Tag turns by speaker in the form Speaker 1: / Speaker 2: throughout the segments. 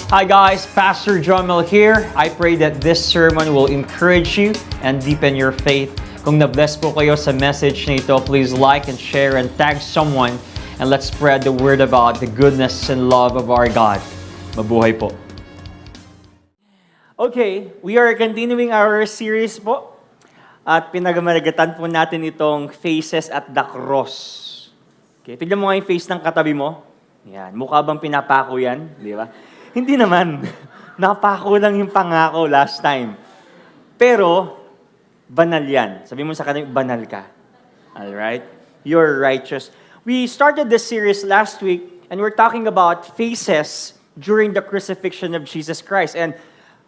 Speaker 1: Hi guys, Pastor John Mel here. I pray that this sermon will encourage you and deepen your faith. Kung na-bless po kayo sa message na ito, please like and share and tag someone and let's spread the word about the goodness and love of our God. Mabuhay po.
Speaker 2: Okay, we are continuing our series po at pinagamalagatan po natin itong Faces at the Cross. Okay, tignan mo nga yung face ng katabi mo. Yan, mukha bang pinapako yan? Di ba? Hindi naman. Napako lang yung pangako last time. Pero, banal yan. Sabi mo sa kanya, banal ka. Alright? You're righteous. We started this series last week and we're talking about faces during the crucifixion of Jesus Christ. And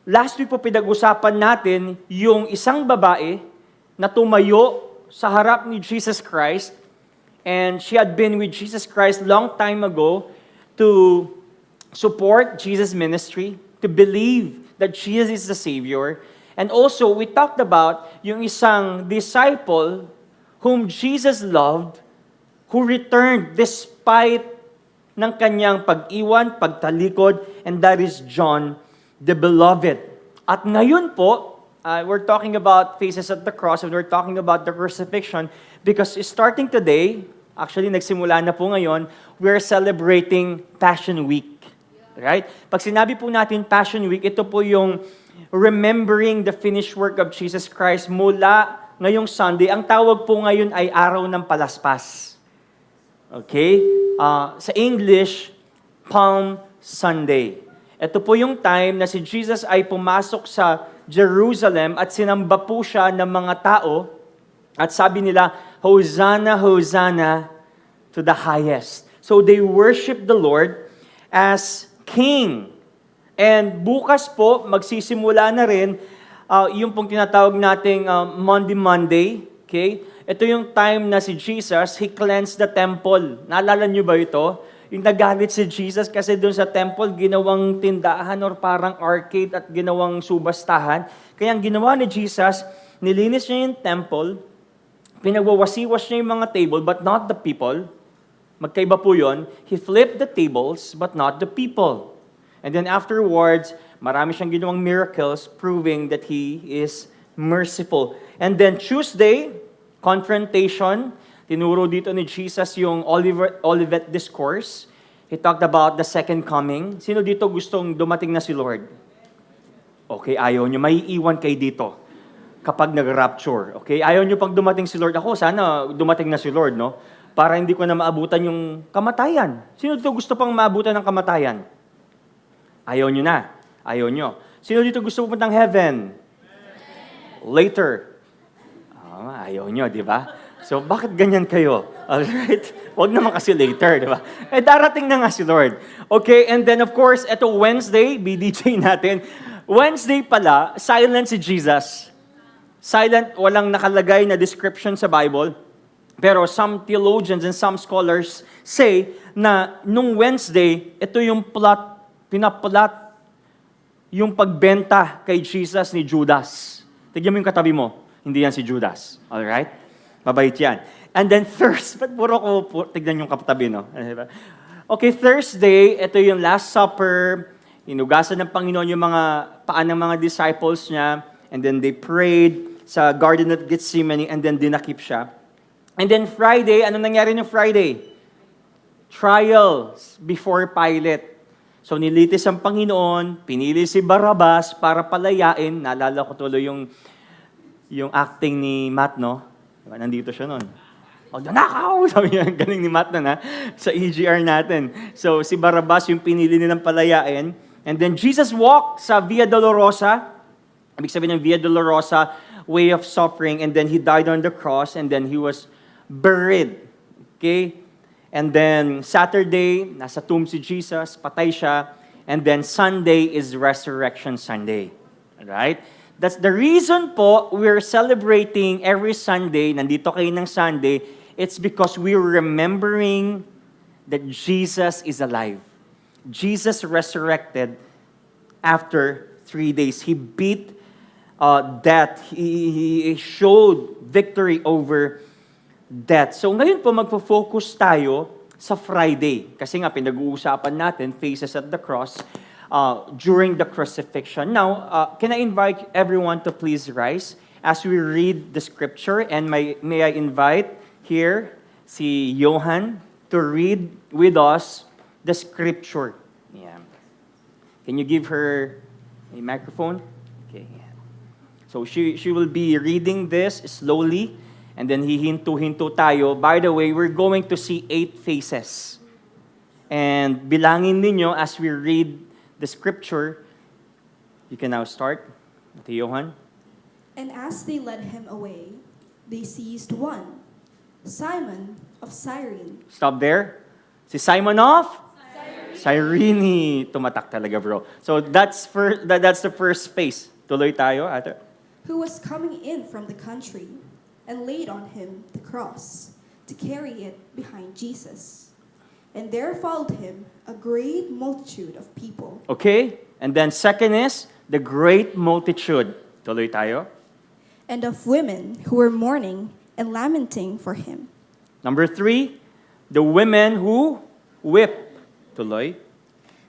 Speaker 2: last week po pinag-usapan natin yung isang babae na tumayo sa harap ni Jesus Christ and she had been with Jesus Christ long time ago to support Jesus' ministry, to believe that Jesus is the Savior. And also, we talked about yung isang disciple whom Jesus loved, who returned despite ng kanyang pag-iwan, pagtalikod, and that is John the Beloved. At ngayon po, we're talking about Faces at the Cross, and we're talking about the crucifixion, because starting today, actually nagsimula na po ngayon, we're celebrating Passion Week. Right? Pag sinabi po natin Passion Week, ito po yung remembering the finished work of Jesus Christ mula ngayong Sunday. Ang tawag po ngayon ay Araw ng Palaspas. Okay? Sa English, Palm Sunday. Ito po yung time na si Jesus ay pumasok sa Jerusalem at sinamba po siya ng mga tao at sabi nila, Hosanna, Hosanna to the highest. So they worship the Lord as King. And bukas po, magsisimula na rin yung pong tinatawag nating Monday. Okay? Ito yung time na si Jesus, He cleansed the temple. Naalala niyo ba ito? Yung nagalit si Jesus kasi doon sa temple, ginawang tindahan or parang arcade at ginawang subastahan. Kaya ang ginawa ni Jesus, nilinis niya yung temple, pinagwawasiwas niya yung mga table, but not the people. Magkaiba po yun. He flipped the tables, but not the people. And then afterwards, marami siyang ginawang miracles proving that He is merciful. And then Tuesday, confrontation. Tinuro dito ni Jesus yung Olivet Discourse. He talked about the second coming. Sino dito gustong dumating na si Lord? Okay, ayaw nyo. May iwan kayo dito kapag nag-rapture. Okay, ayaw nyo pag dumating si Lord. Ako, sana dumating na si Lord, no? Para hindi ko na maabutan yung kamatayan. Sino dito gusto pang maabutan ng kamatayan? Ayaw nyo na. Ayaw nyo. Sino dito gusto pupuntang heaven? Later. Ayaw nyo, di ba? So, bakit ganyan kayo? Alright? Huwag naman kasi later, di ba? Darating na nga si Lord. Okay, and then of course, ito Wednesday, BDJ natin. Wednesday pala, silent si Jesus. Silent, walang nakalagay na description sa Bible. Pero some theologians and some scholars say na nung Wednesday, ito yung pinaplot yung pagbenta kay Jesus ni Judas. Tignan mo yung katabi mo. Hindi yan si Judas. Alright? Mabait yan. And then Thursday, puro ko tignan yung katabi, no? Okay, Thursday, ito yung Last Supper. Inugasan ng Panginoon yung mga paan ng mga disciples niya. And then they prayed sa Garden of Gethsemane and then dinakip siya. And then Friday, ano nangyari ng Friday? Trials before Pilate. So nilitis ang Panginoon, pinili si Barabbas para palayain. Naalala ko tuloy yung acting ni Matt, no? Diba, nandito siya nun. Nakaw! Sabi niya, galing ni Matt na sa EGR natin. So si Barabbas yung pinili nilang palayain. And then Jesus walked sa Via Dolorosa. Ibig sabihin ng Via Dolorosa, way of suffering. And then He died on the cross. And then He was buried. Okay? And then Saturday, nasa tomb si Jesus, patay siya. And then Sunday is Resurrection Sunday. Alright? That's the reason po we're celebrating every Sunday, nandito kayo ng Sunday, it's because we're remembering that Jesus is alive. Jesus resurrected after 3 days. He beat death. He showed victory over death. So ngayon po magfo-focus tayo sa Friday. Kasi nga pinag-uusapan natin, Faces at the Cross. during the crucifixion. Now, can I invite everyone to please rise as we read the scripture? And may I invite here si Johan to read with us the scripture. Yeah. Can you give her a microphone? Okay. So she will be reading this slowly, and then hihinto-hinto tayo. By the way, we're going to see 8 faces. And bilangin ninyo as we read the scripture. You can now start. Ate Johan.
Speaker 3: And as they led him away, they seized one, Simon of Cyrene.
Speaker 2: Stop there. Si Simon of? Cyrene. Tumatak talaga, bro. So that's the first face. Tuloy tayo, ate.
Speaker 3: Who was coming in from the country, and laid on him the cross, to carry it behind Jesus. And there followed him a great multitude of people.
Speaker 2: Okay? And then second is the great multitude. Tuloy tayo.
Speaker 3: And of women who were mourning and lamenting for him.
Speaker 2: Number 3, the women who whip. Tuloy.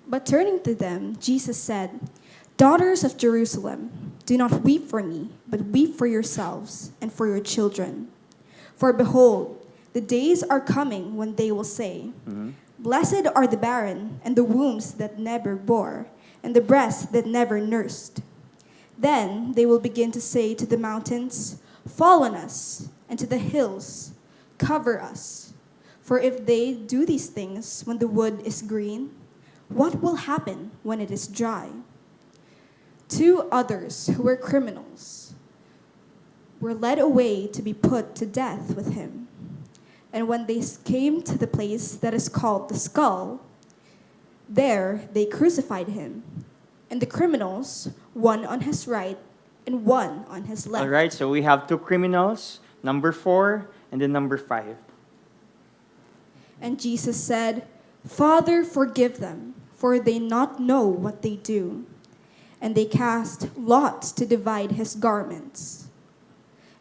Speaker 3: But turning to them, Jesus said, Daughters of Jerusalem, do not weep for me, but weep for yourselves and for your children. For behold, the days are coming when they will say, Blessed are the barren, and the wombs that never bore, and the breasts that never nursed. Then they will begin to say to the mountains, Fall on us, and to the hills, Cover us. For if they do these things when the wood is green, what will happen when it is dry? 2 others who were criminals were led away to be put to death with him. And when they came to the place that is called the Skull, there they crucified him, and the criminals, one on his right and one on his left.
Speaker 2: All right, so we have 2 criminals, number 4, and then number 5.
Speaker 3: And Jesus said, Father, forgive them, for they not know what they do. And they cast lots to divide his garments.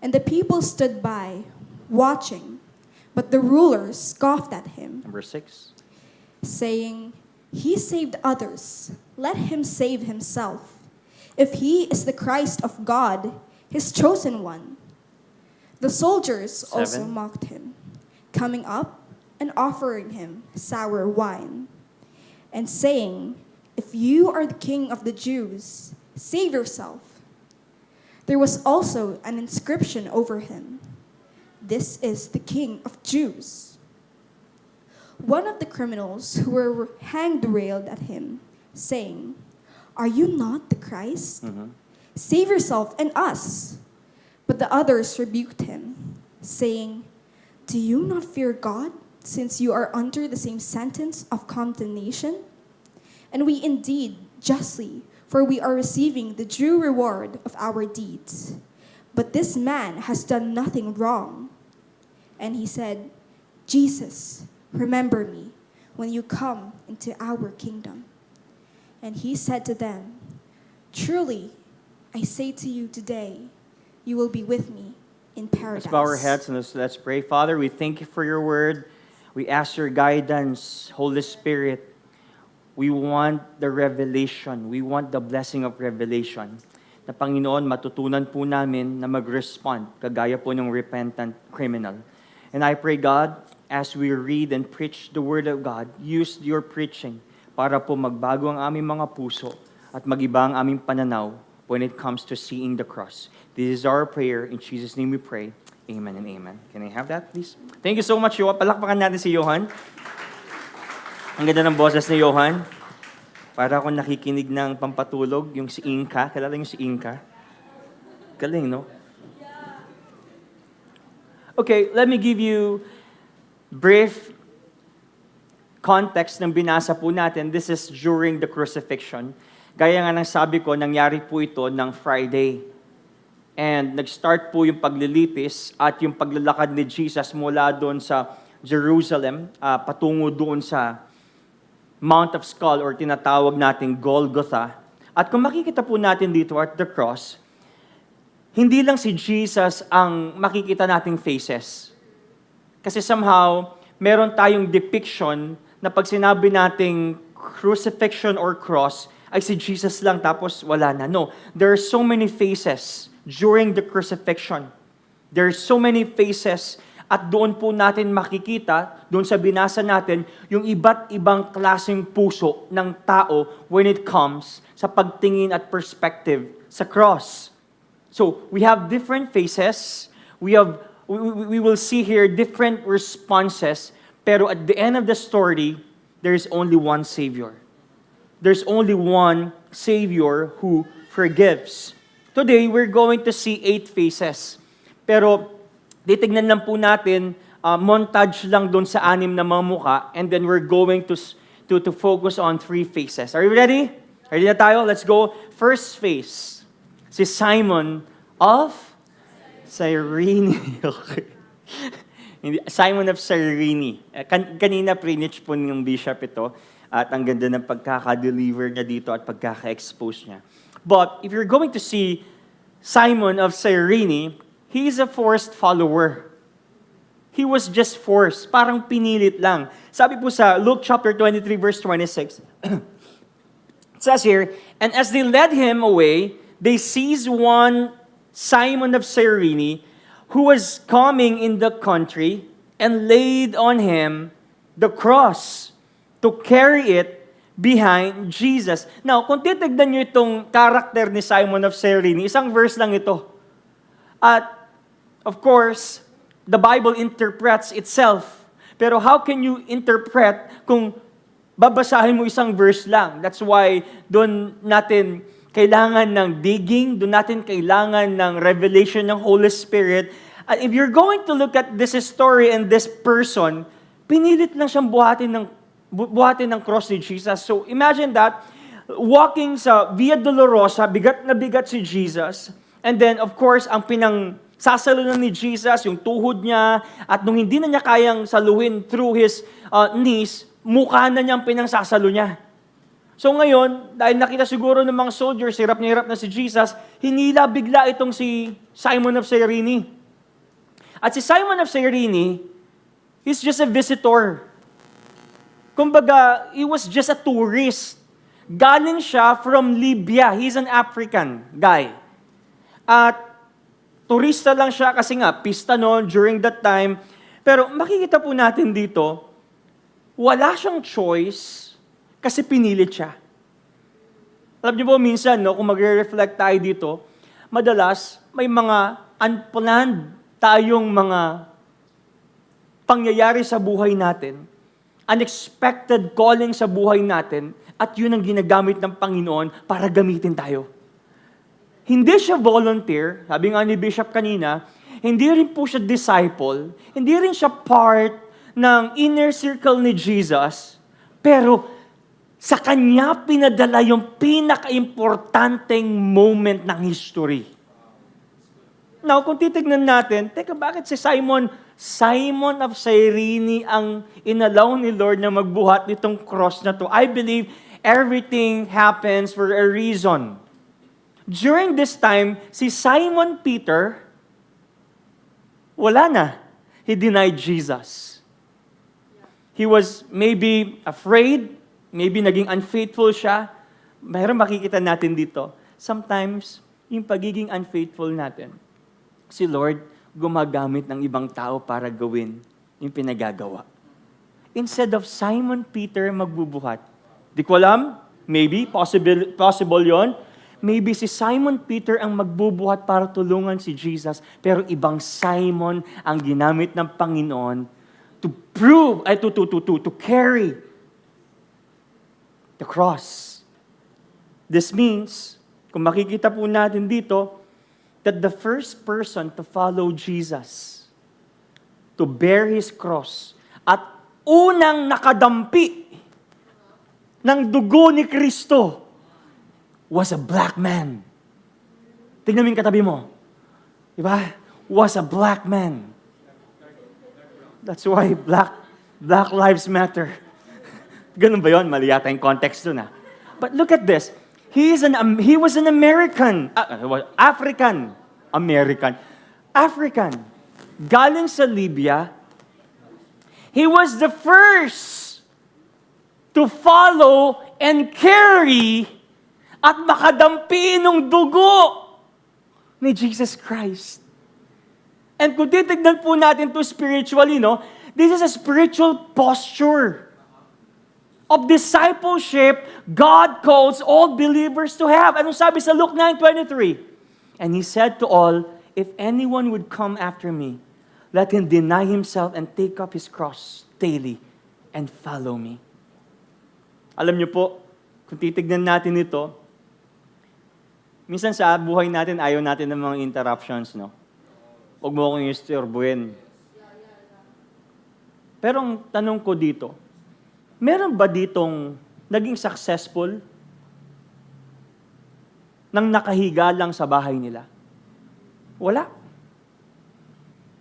Speaker 3: And the people stood by, watching. But the rulers scoffed at him,
Speaker 2: Number 6.
Speaker 3: saying, He saved others. Let him save himself. If he is the Christ of God, his chosen one. The soldiers also
Speaker 2: 7.
Speaker 3: mocked him, coming up and offering him sour wine, and saying, If you are the king of the Jews, save yourself. There was also an inscription over him, This is the King of Jews. One of the criminals who were hanged railed at him, saying, Are you not the Christ? Save yourself and us. But the others rebuked him, saying, Do you not fear God, since you are under the same sentence of condemnation? And we indeed justly, for we are receiving the due reward of our deeds. But this man has done nothing wrong. And he said, Jesus, remember me when you come into our kingdom. And he said to them, Truly, I say to you today, you will be with me in paradise.
Speaker 2: Let's bow our heads and let's pray. Father, we thank you for your word. We ask your guidance, Holy Spirit. We want the revelation. We want the blessing of revelation. Na Panginoon, matutunan po namin na mag-respond, kagaya po ng repentant criminal. And I pray, God, as we read and preach the Word of God, use your preaching para po magbago ang aming mga puso at mag-iba ang aming pananaw when it comes to seeing the cross. This is our prayer. In Jesus' name we pray. Amen and amen. Can I have that, please? Thank you so much, Johan. Palakpakan natin si Johan. Ang ganda ng boses ni Johan. Para akong nakikinig ng pampatulog, yung si Inka. Kilala yung si Inka? Galing, no? Okay, let me give you brief context ng binasa po natin. This is during the crucifixion. Gaya nga ng sabi ko, nangyari po ito ng Friday. And nag-start po yung paglilitis at yung paglalakad ni Jesus mula doon sa Jerusalem, patungo doon sa Mount of Skull or tinatawag nating Golgotha. At kung makikita po natin dito at the cross, hindi lang si Jesus ang makikita nating faces. Kasi somehow, meron tayong depiction na pag sinabi nating crucifixion or cross, ay si Jesus lang tapos wala na. No, there are so many faces during the crucifixion. There are so many faces at doon po natin makikita, doon sa binasa natin, yung iba't ibang klaseng puso ng tao when it comes sa pagtingin at perspective sa cross. So, we have different faces. We will see here different responses. Pero at the end of the story, there is only one Savior. There's only one Savior who forgives. Today, we're going to see 8 faces. Pero, titignan lang po natin, montage lang doon sa 6 na mga mukha, and then we're going to focus on 3 faces. Are you ready? Ready na tayo? Let's go. First face, si Simon of Cyrene. Okay. Simon of Cyrene. Kanina pre-niche po ng bishop ito, at ang ganda ng pagkaka-deliver niya dito at pagkaka-expose niya. But if you're going to see Simon of Cyrene, he is a forced follower. He was just forced. Parang pinilit lang. Sabi po sa Luke chapter 23, verse 26, it says here, "And as they led him away, they seized one Simon of Cyrene, who was coming in the country, and laid on him the cross to carry it behind Jesus." Now, kung titignan nyo itong character ni Simon of Cyrene, isang verse lang ito. At, of course, the Bible interprets itself. Pero how can you interpret kung babasahin mo isang verse lang? That's why doon natin kailangan ng digging, doon natin kailangan ng revelation ng Holy Spirit. At if you're going to look at this story and this person, pinilit lang siyang buhatin ng cross ni Jesus. So imagine that, walking sa Via Dolorosa, bigat na bigat si Jesus. And then, of course, ang pinangsasalunan ni Jesus, yung tuhod niya, at nung hindi na niya kayang saluhin through his knees, mukha na niyang pinangsasalo niya. So ngayon, dahil nakita siguro ng mga soldiers, hirap na si Jesus, hinila bigla itong si Simon of Cyrene. At si Simon of Cyrene, he's just a visitor. Kumbaga, he was just a tourist. Galing siya from Libya. He's an African guy. At turista lang siya kasi nga, pista noon during that time. Pero makikita po natin dito, wala siyang choice kasi pinilit siya. Alam niyo po minsan, no, kung magre-reflect tayo dito, madalas may mga unplanned tayong mga pangyayari sa buhay natin, unexpected calling sa buhay natin, at yun ang ginagamit ng Panginoon para gamitin tayo. Hindi siya volunteer, sabi nga ni Bishop kanina, hindi rin po siya disciple, hindi rin siya part ng inner circle ni Jesus, pero sa kanya pinadala yung pinaka-importanteng moment ng history. Now, kung titignan natin, teka, bakit si Simon of Cyrene ang inalaw ni Lord na magbuhat nitong cross na to? I believe everything happens for a reason. During this time, si Simon Peter, wala na. He denied Jesus. He was maybe afraid, maybe naging unfaithful siya. Mayroon makikita natin dito. Sometimes, yung pagiging unfaithful natin, si Lord gumagamit ng ibang tao para gawin yung pinagagawa. Instead of Simon Peter magbubuhat, di ko alam, maybe, possible yon. Maybe si Simon Peter ang magbubuhat para tulungan si Jesus, pero ibang Simon ang ginamit ng Panginoon to prove, to carry the cross. This means, kung makikita po natin dito, that the first person to follow Jesus, to bear His cross, at unang nakadampi ng dugo ni Kristo, was a black man. Tingnan mo yung katabi mo. Diba? Was a black man. That's why black lives matter. Ganun ba yun? Mali yata yung context dun. But look at this. He was an American. African. Galing sa Libya. He was the first to follow and carry at makadampi ng dugo ni Jesus Christ. And kung titignan po natin to spiritually, no, this is a spiritual posture of discipleship God calls all believers to have. Anong sabi sa Luke 9:23? And He said to all, if anyone would come after me, let him deny himself and take up his cross daily and follow me. Alam niyo po, kung titignan natin ito, minsan sa buhay natin, ayaw natin ng mga interruptions, no? Huwag mo akong istorbuhin. Pero ang tanong ko dito, meron ba ditong naging successful nang nakahiga lang sa bahay nila? Wala.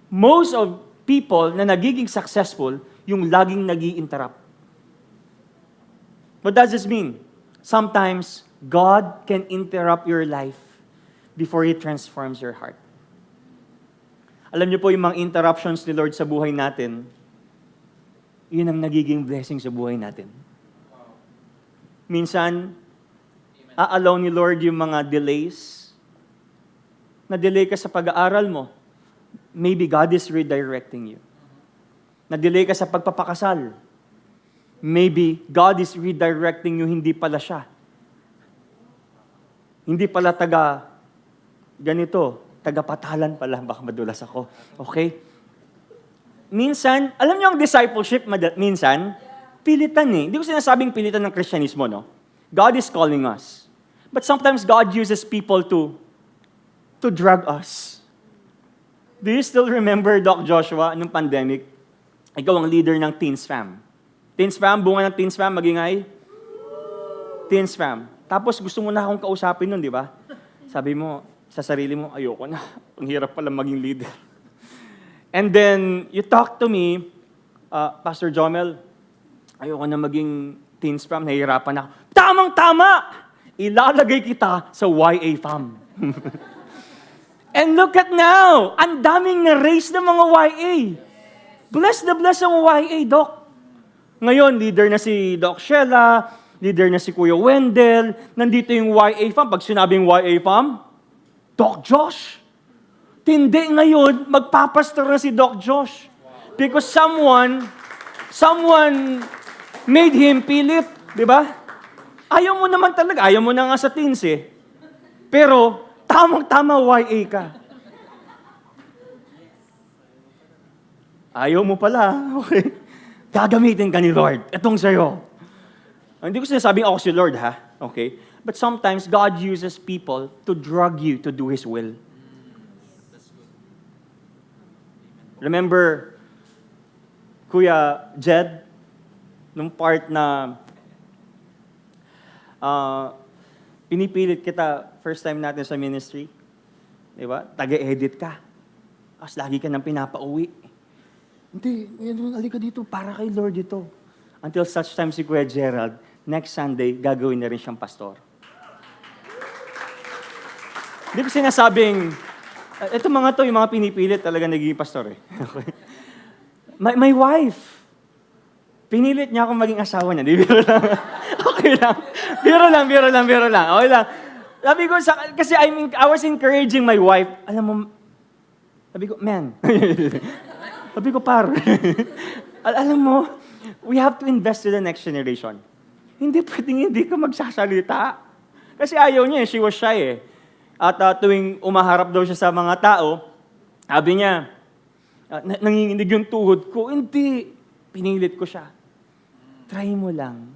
Speaker 2: Most of people na nagiging successful, yung laging nag-i-interrupt. What does this mean? Sometimes, God can interrupt your life before He transforms your heart. Alam niyo po, yung mga interruptions ni Lord sa buhay natin, yun ang nagiging blessing sa buhay natin. Minsan, a-allow ni Lord yung mga delays. Na-delay ka sa pag-aaral mo. Maybe God is redirecting you. Na-delay ka sa pagpapakasal. Maybe God is redirecting you, hindi pala siya. Hindi pala taga-patalan pala, baka madulas ako. Okay? Minsan, alam niyo ang discipleship, minsan, pilitan eh. Hindi ko sinasabing pilitan ng Kristyanismo, no? God is calling us. But sometimes God uses people to drag us. Do you still remember, Doc Joshua, nung pandemic? Ikaw ang leader ng Teens Fam. Teens Fam, bunga ng Teens Fam, magingay? Teens Fam. Tapos gusto mo na akong kausapin nun, di ba? Sabi mo, sa sarili mo, ayoko na. Ang hirap pala maging leader. And then, you talk to me, Pastor Jomel, ayoko na maging Teens Fam, nahihirapan na ako. Tamang-tama! Ilalagay kita sa YA Fam. And look at now, ang daming na-raise ng mga YA. Bless na bless ang YA, Doc. Ngayon, leader na si Doc Sheila, leader na si Kuya Wendell, nandito yung YA Fam. Pag sinabing YA Fam, Doc Josh. Tindi ngayon, magpapastor na si Doc Josh. Because someone made him Philip, di ba? Ayaw mo naman talaga, ayaw mo na nga sa teens eh. Pero, tamang-tama YA ka. Ayaw mo pala, okay? Gagamitin ka ni Lord. Itong sa'yo. Hindi ko sinasabing ako si Lord, ha? Okay? But sometimes, God uses people to drag you to do His will. Remember, Kuya Jed, nung part na pinipilit kita first time natin sa ministry, di ba? Taga-edit ka. Tapos lagi ka nang pinapauwi. Hindi, halika dito, para kay Lord ito. Until such time si Kuya Gerald, next Sunday, gagawin na rin siyang pastor. Hindi ko sinasabing, ito mga to, yung mga pinipilit talaga nagiging pastor eh. Okay. My wife, pinilit niya akong maging asawa niya. Di, biro lang. Okay lang. Biro lang. Okay lang. Sabi ko, kasi I was encouraging my wife. Alam mo, sabi ko, man. Sabi ko, par. Alam mo, we have to invest in the next generation. Hindi pwedeng hindi ka magsasalita. Kasi ayaw niya, she was shy eh. At tuwing umaharap daw siya sa mga tao, sabi niya, nanginginig yung tuhod ko. Hindi. Pinilit ko siya. Try mo lang.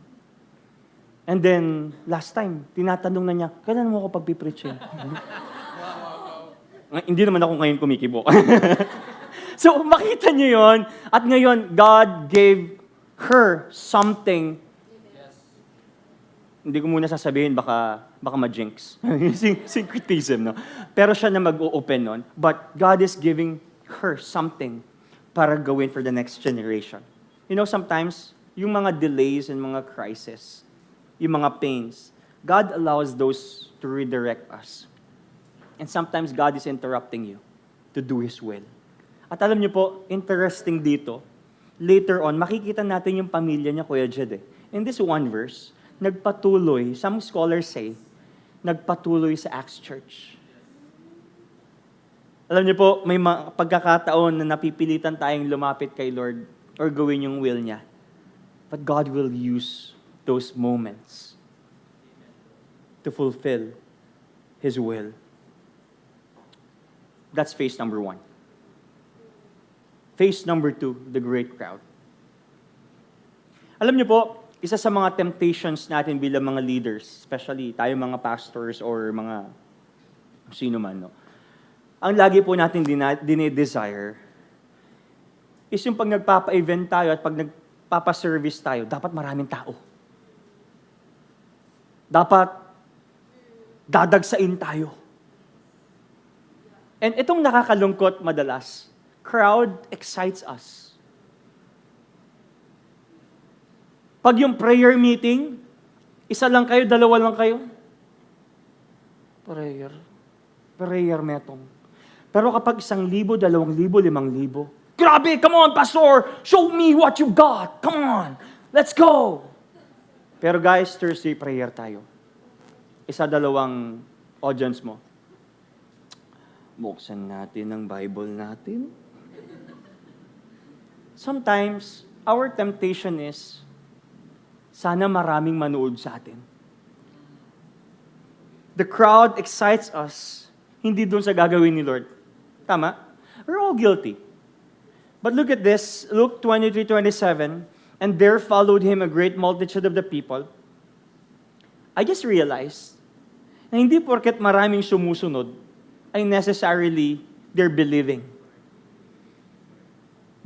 Speaker 2: And then, last time, tinatanong na niya, kailan mo ako pagpipreaching? Hindi naman ako ngayon kumikibo. So, makita niyo yon. At ngayon, God gave her something. Hindi ko muna sasabihin, baka ma-jinx. Syncretism, no? Pero siya na mag-o-open nun. But God is giving her something para gawin for the next generation. You know, sometimes, yung mga delays and mga crises, yung mga pains, God allows those to redirect us. And sometimes God is interrupting you to do His will. At alam niyo po, interesting dito, later on, makikita natin yung pamilya niya, Kuya Jed. In this one verse, nagpatuloy, some scholars say, nagpatuloy sa Acts Church. Alam niyo po, may mga pagkakataon na napipilitan tayong lumapit kay Lord or gawin yung will niya. But God will use those moments to fulfill His will. That's phase number 1. Phase number 2, the great crowd. Alam niyo po, isa sa mga temptations natin bilang mga leaders, especially tayo mga pastors or mga sino man, no? Ang lagi po natin dinidesire is yung pag nagpapa-event tayo at pag nagpapa-service tayo, dapat maraming tao. Dapat dadagsain tayo. And itong nakakalungkot madalas, crowd excites us. Pag yung prayer meeting, isa lang kayo, dalawa lang kayo, prayer metong. Pero kapag 1,000, 2,000, 5,000, grabe, come on, pastor, show me what you got, come on, let's go. Pero guys, Thursday prayer tayo. 1-2 audience mo. Buksan natin ang Bible natin. Sometimes, our temptation is, sana maraming manood sa atin. The crowd excites us, hindi dun sa gagawin ni Lord. Tama? We're all guilty. But look at this, Luke 23:27, and there followed him a great multitude of the people. I just realized na hindi porket maraming sumusunod ay necessarily they're believing.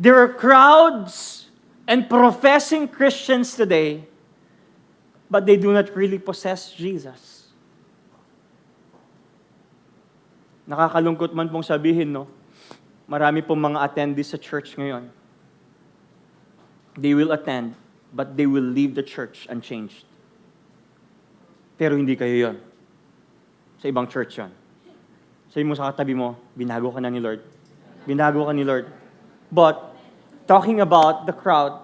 Speaker 2: There are crowds and professing Christians today, but they do not really possess Jesus. Nakakalungkot man pong sabihin, no? Marami pong mga attendees sa church ngayon. They will attend, but they will leave the church unchanged. Pero hindi kayo yon. Sa ibang church yon. Sabi mo sa katabi mo, binago ka na ni Lord. Binago ka ni Lord. But, talking about the crowd,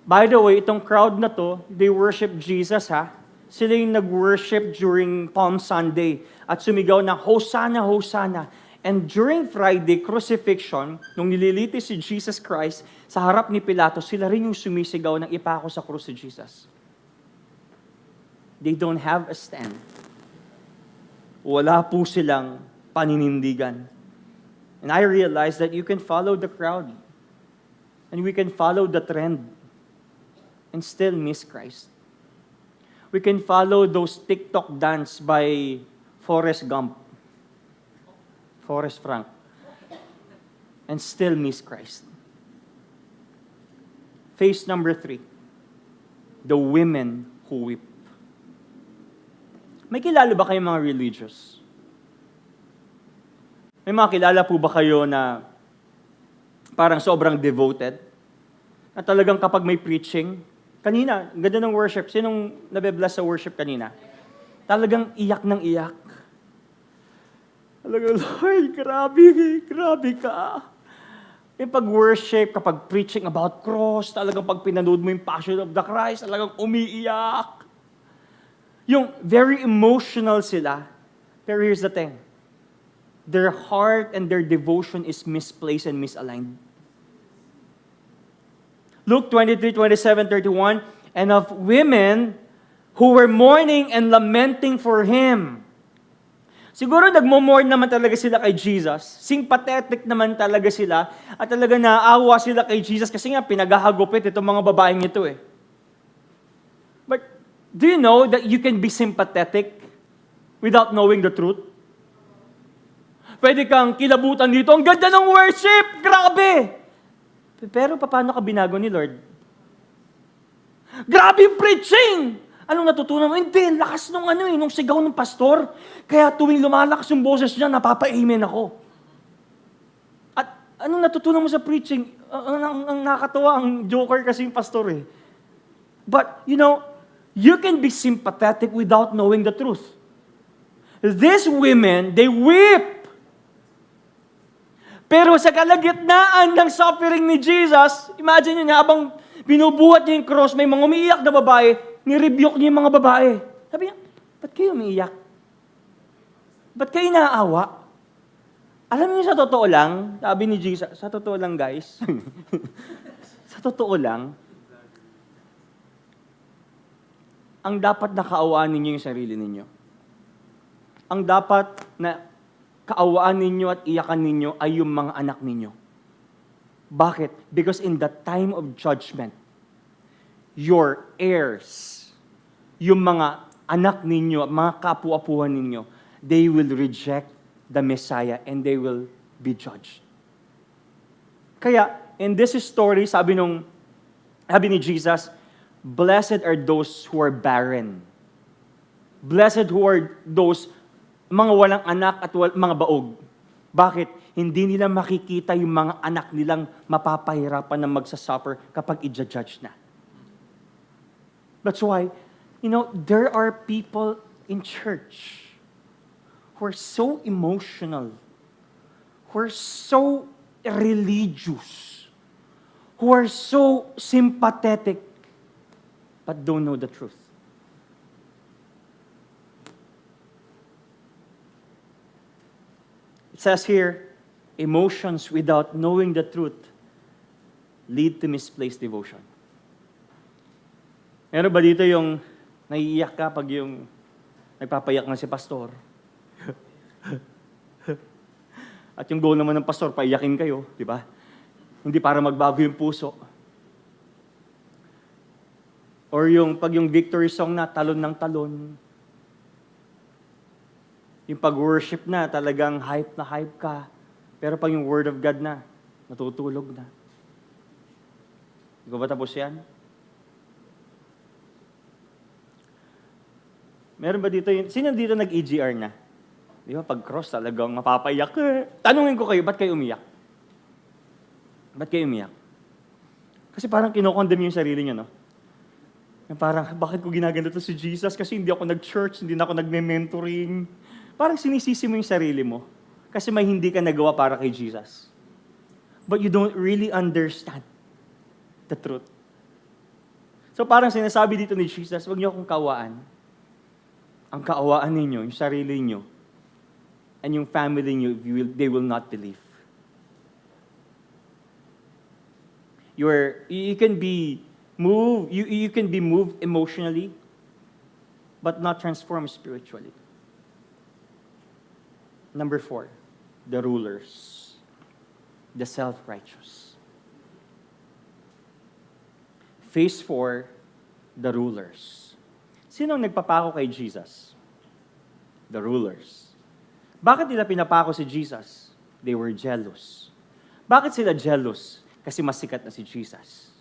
Speaker 2: by the way, itong crowd na to, they worship Jesus, ha? Sila yung nag-worship during Palm Sunday at sumigaw na, Hosanna, Hosanna. And during Friday, crucifixion, nung nililitis si Jesus Christ, sa harap ni Pilato, sila rin yung sumisigaw ng ipako sa krus si Jesus. They don't have a stand. Wala po silang paninindigan. And I realized that you can follow the crowd. And we can follow the trend and still miss Christ. We can follow those TikTok dance by Forrest Gump, Forrest Frank, and still miss Christ. Phase number 3, the women who weep. May kilala ba kayong mga religious? May mga kilala po ba kayo na parang sobrang devoted? Na talagang kapag may preaching, kanina, ganda ng worship. Sinong nabe-bless sa worship kanina? Talagang iyak ng iyak. Talagang, Lord, grabe ka. Yung pag-worship, kapag preaching about cross, talagang pag pinanood mo yung Passion of the Christ, talagang umiiyak. Yung very emotional sila. Pero here's the thing. Their heart and their devotion is misplaced and misaligned. Luke 23:27-31, and of women who were mourning and lamenting for Him. Siguro nagmo-mourn naman talaga sila kay Jesus. Sympathetic naman talaga sila. At talaga naawa sila kay Jesus kasi nga pinaghahagupit itong mga babaeng ito eh. But do you know that you can be sympathetic without knowing the truth? Pwede kang kilabutan dito, ang ganda ng worship! Grabe! Pero paano ka binago ni Lord? Grabe yung preaching! Anong natutunan mo? Hindi, lakas nung nung sigaw ng pastor. Kaya tuwing lumalakas yung boses niya, napapa-amen ako. At anong natutunan mo sa preaching? Ang nakakatawa, ang joker kasi yung pastor eh. But, you can be sympathetic without knowing the truth. These women, they weep. Pero sa kalagitnaan ng suffering ni Jesus, imagine niyo habang binubuhat niya yung cross, may mga umiiyak na babae, ni-rebuke niya yung mga babae. Sabi niya, ba't ba't kayo umiiyak? Ba't kayo naaawa? Alam niyo sa totoo lang, sabi ni Jesus, sa totoo lang guys, sa totoo lang, ang dapat na kaawaan ninyo yung sarili ninyo. Ang dapat na kaawaan ninyo at iyakan ninyo ay yung mga anak ninyo. Bakit? Because in the time of judgment, your heirs, yung mga anak ninyo, mga kapu-apuhan ninyo, they will reject the Messiah and they will be judged. Kaya, in this story, sabi ni Jesus, blessed are those who are barren. Blessed who are those mga walang anak at mga baog. Bakit? Hindi nila makikita yung mga anak nilang mapapahirapan na magsasuffer kapag i-judge na. That's why, there are people in church who are so emotional, who are so religious, who are so sympathetic, but don't know the truth. It says here, emotions without knowing the truth lead to misplaced devotion. Meron ba dito yung naiiyak ka pag yung nagpapayak na si pastor? At yung goal naman ng pastor, paiyakin kayo, di ba? Hindi para magbago yung puso. Or pag yung victory song na, talon ng talon. Yung pag-worship na, talagang hype na hype ka. Pero pag yung word of God na, natutulog na. Hindi ko ba tapos yan? Meron ba dito sino dito nag-EGR na? Di ba, pag-cross talagang mapapayak. Tanungin ko kayo, ba't kayo umiyak? Ba't kayo umiyak? Kasi parang kinokondemn yung sarili nyo, no? Parang, bakit ko ginaganito si Jesus? Kasi hindi ako nag-church, hindi na ako nag-mentoring. Parang sinisisi mo yung sarili mo. Kasi may hindi ka nagawa para kay Jesus. But you don't really understand the truth. So parang sinasabi dito ni Jesus, huwag niyo akong kaawaan. Ang kaawaan ninyo, yung sarili niyo, and yung family niyo, they will not believe. You can be moved emotionally, but not transformed spiritually. Number 4, the rulers, the self-righteous. Phase 4, the rulers. Sino ang nagpapako kay Jesus? The rulers. Bakit nila pinapako si Jesus? They were jealous. Bakit sila jealous? Kasi mas sikat na si Jesus.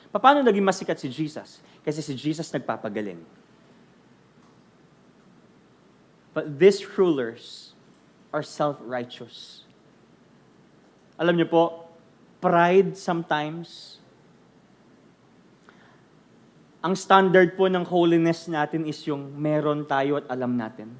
Speaker 2: Paano naging mas sikat si Jesus? Kasi si Jesus nagpapagaling. But these rulers are self-righteous. Alam niyo po, pride sometimes, ang standard po ng holiness natin is yung meron tayo at alam natin.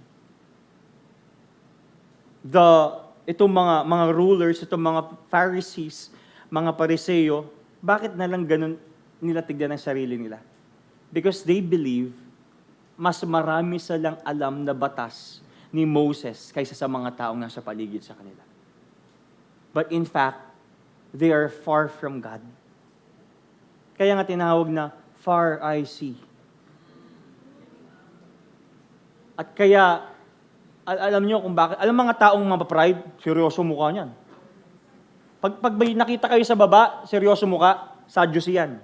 Speaker 2: Itong mga rulers, itong mga Pharisees, mga Pariseo, bakit na lang ganun nila tignan ang sarili nila? Because they believe mas marami silang alam na batas ni Moses kaysa sa mga taong nasa paligid sa kanila. But in fact, they are far from God. Kaya nga tinawag na far I see. At kaya, alam nyo kung bakit, alam mga taong mapapride, seryoso mukha niyan. Pag may nakita kayo sa baba, seryoso mukha, Sadducee yan.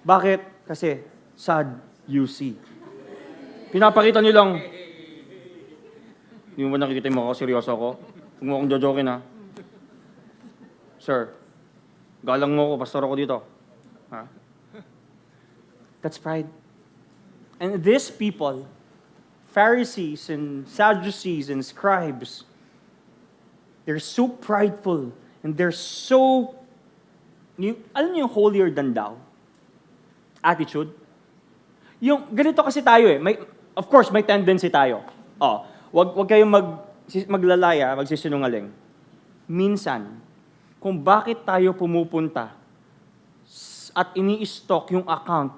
Speaker 2: Bakit? Kasi, sad you see. Pinapakita nyo lang, hindi mo ba nakikita yung mukha ko, seryoso ako? Huwag mo akong jojokin, ha? Sir, galang mo ko, pastor ako dito. Ha? That's pride. And these people, Pharisees and Sadducees and scribes, they're so prideful and they're so, alam niyo yung holier than thou attitude? Yung, ganito kasi tayo eh. Of course, may tendency tayo. Wag kayong maglalaya, magsisinungaling. Minsan, kung bakit tayo pumupunta at ini-stalk yung account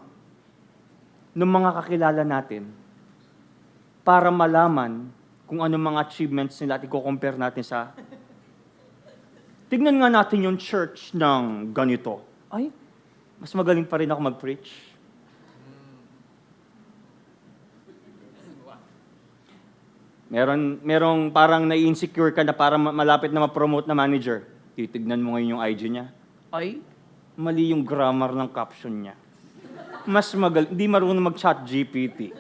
Speaker 2: ng mga kakilala natin, para malaman kung ano mga achievements nila at i-compare natin sa... Tignan nga natin yung church ng ganito. Ay, mas magaling pa rin ako mag-preach. Merong parang nai-insecure ka na para malapit na ma-promote na manager. Titignan mo ngayon yung IG niya. Ay, mali yung grammar ng caption niya. Mas magaling, hindi marunong mag-chat GPT.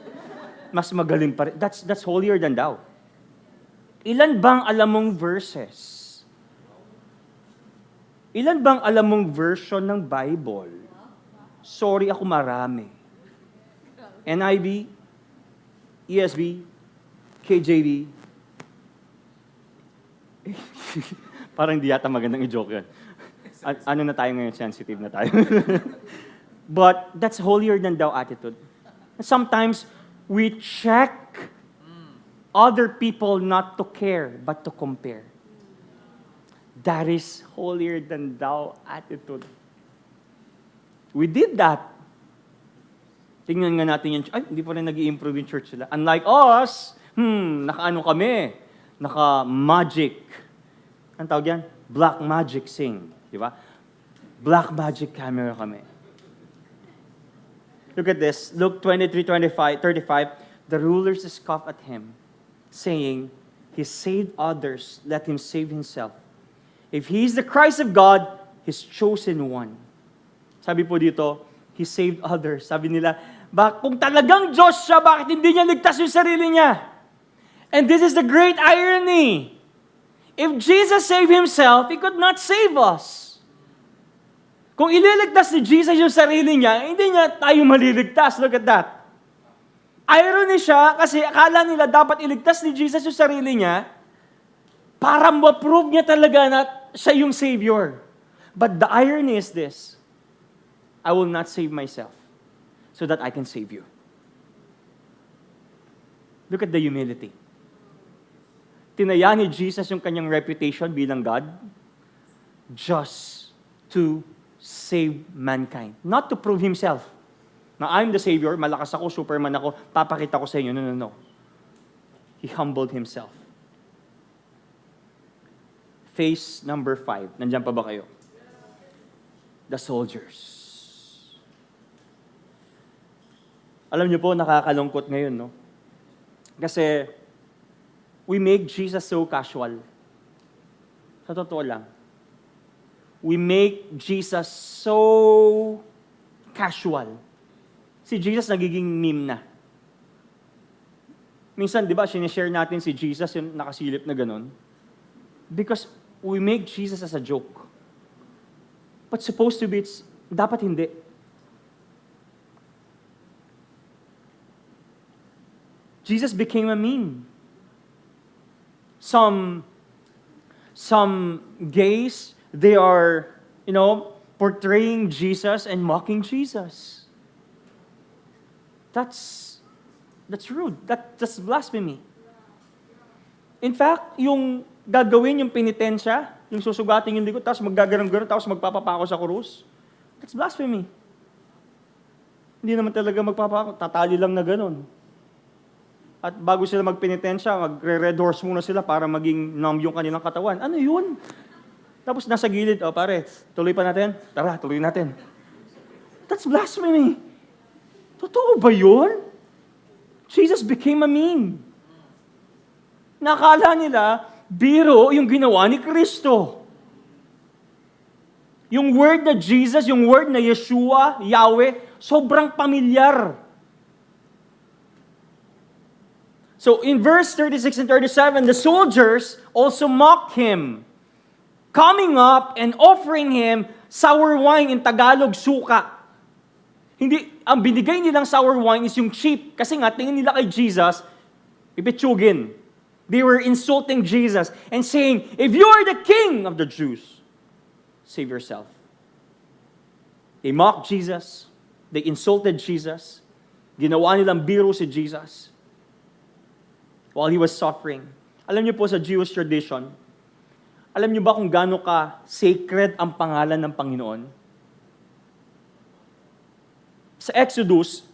Speaker 2: Mas magaling pa rin. That's holier than thou. Ilan bang alam mong verses? Ilan bang alam mong version ng Bible? Sorry, ako marami. NIV, ESV, KJV. Parang di yata magandang i-joke yan. Ano na tayo ngayon? Sensitive na tayo. But that's holier than thou attitude. Sometimes we check other people not to care, but to compare. That is holier than thou attitude. We did that. Tingnan nga natin yan. Ay, hindi pa rin nag-i-improve yung church sila. Unlike us, naka-ano kami? Naka-magic. Anong tawag yan? Black magic sing. Di ba? Black magic camera kami. Look at this. Luke 23:35. The rulers scoffed at him, saying, He saved others, let him save himself. If he is the Christ of God, His chosen one. Sabi po dito, He saved others. Sabi nila, kung talagang Diyos siya, bakit hindi niya ligtas yung sarili niya? And this is the great irony. If Jesus saved Himself, He could not save us. Kung ililigtas ni Jesus yung sarili niya, hindi niya tayo maliligtas. Look at that. Irony siya kasi akala nila dapat iligtas ni Jesus yung sarili niya para ma-prove niya talaga na siya yung Savior. But the irony is this, I will not save myself so that I can save you. Look at the humility. Tinaya ni Jesus yung kanyang reputation bilang God just to save mankind. Not to prove Himself. Na I'm the Savior, malakas ako, Superman ako, papakita ko sa inyo. No. He humbled Himself. Phase number 5. Nandiyan pa ba kayo? The soldiers. Alam niyo po, nakakalungkot ngayon, no? Kasi, we make Jesus so casual. Sa totoo lang. We make Jesus so casual. Si Jesus nagiging meme na. Minsan, di ba, sinishare natin si Jesus yung nakasilip na ganun. Because we make Jesus as a joke. But supposed to be, dapat hindi. Jesus became a meme. Some gays, they are, portraying Jesus and mocking Jesus. That's rude. That's blasphemy. In fact, yung gagawin yung penitensya, yung susugating yung likod, tapos maggagarang-garang, tapos magpapapako sa krus, that's blasphemy. Hindi naman talaga magpapako, tatali lang na ganun. At bago sila magpenitensya, magre-red horse muna sila para maging numb yung kanilang katawan. Ano yun? Tapos nasa gilid, pare, tuloy pa natin? Tara, tuloy natin. That's blasphemy. Totoo ba yun? Jesus became a meme. Nakala nila, biro yung ginawa ni Kristo. Yung word na Jesus, yung word na Yeshua, Yahweh, sobrang pamilyar. So in verse 36 and 37, the soldiers also mocked Him, coming up and offering Him sour wine, in Tagalog, suka. Hindi, ang binigay nilang sour wine is yung cheap. Kasi nga, tingin nila kay Jesus, ipitsugin. They were insulting Jesus and saying, if you are the king of the Jews, save yourself. They mocked Jesus. They insulted Jesus. Ginawa nilang biro si Jesus while He was suffering. Alam niyo po sa Jewish tradition, alam niyo ba kung gaano ka sacred ang pangalan ng Panginoon? Sa Exodus,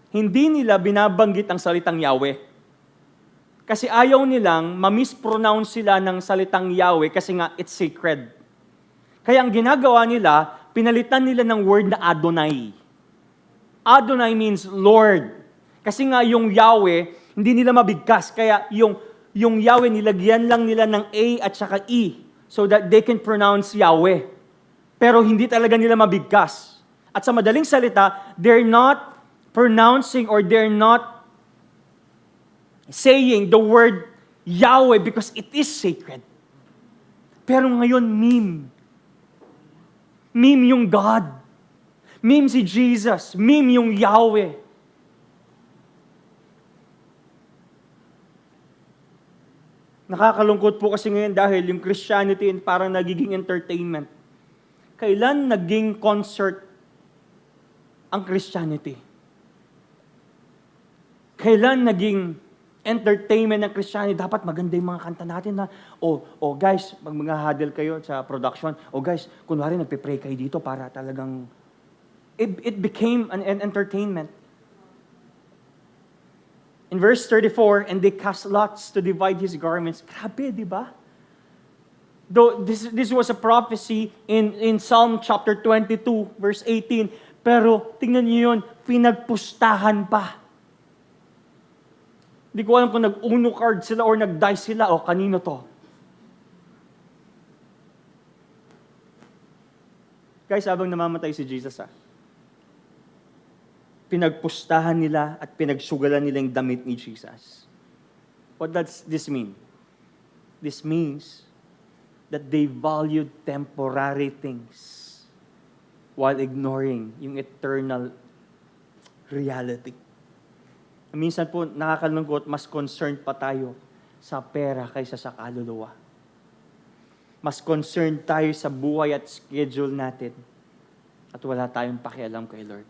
Speaker 2: hindi nila binabanggit ang salitang Yahweh. Kasi ayaw nilang ma-mispronounce sila ng salitang Yahweh kasi nga it's sacred. Kaya ang ginagawa nila, pinalitan nila ng word na Adonai. Adonai means Lord. Kasi nga yung Yahweh, hindi nila mabigkas. Kaya yung Yahweh, nilagyan lang nila ng A at saka E so that they can pronounce Yahweh. Pero hindi talaga nila mabigkas. At sa madaling salita, they're not pronouncing or they're not saying the word Yahweh because it is sacred. Pero ngayon, meme. Meme yung God. Meme si Jesus. Meme yung Yahweh. Nakakalungkot po kasi ngayon dahil yung Christianity parang nagiging entertainment. Kailan naging concert ang Christianity? Kailan naging entertainment ng Christianity? Dapat maganda yung mga kanta natin na, guys, pag mga-huddle kayo sa production, guys, kunwari nagpe-pray kayo dito para talagang, it became an entertainment. In verse 34, and they cast lots to divide his garments. Grabe, di ba? Though this was a prophecy in Psalm chapter 22, verse 18. Pero tingnan niyo yun, pinagpustahan pa. Hindi ko alam kung nag-uno card sila or nag-dice sila o kanino to. Guys, habang namamatay si Jesus, pinagpustahan nila at pinagsugalan nila yung damit ni Jesus. What does this mean? This means that they valued temporary things while ignoring yung eternal reality. Minsan po, nakakalungkot, mas concerned pa tayo sa pera kaysa sa kaluluwa. Mas concerned tayo sa buhay at schedule natin at wala tayong pakialam kay Lord.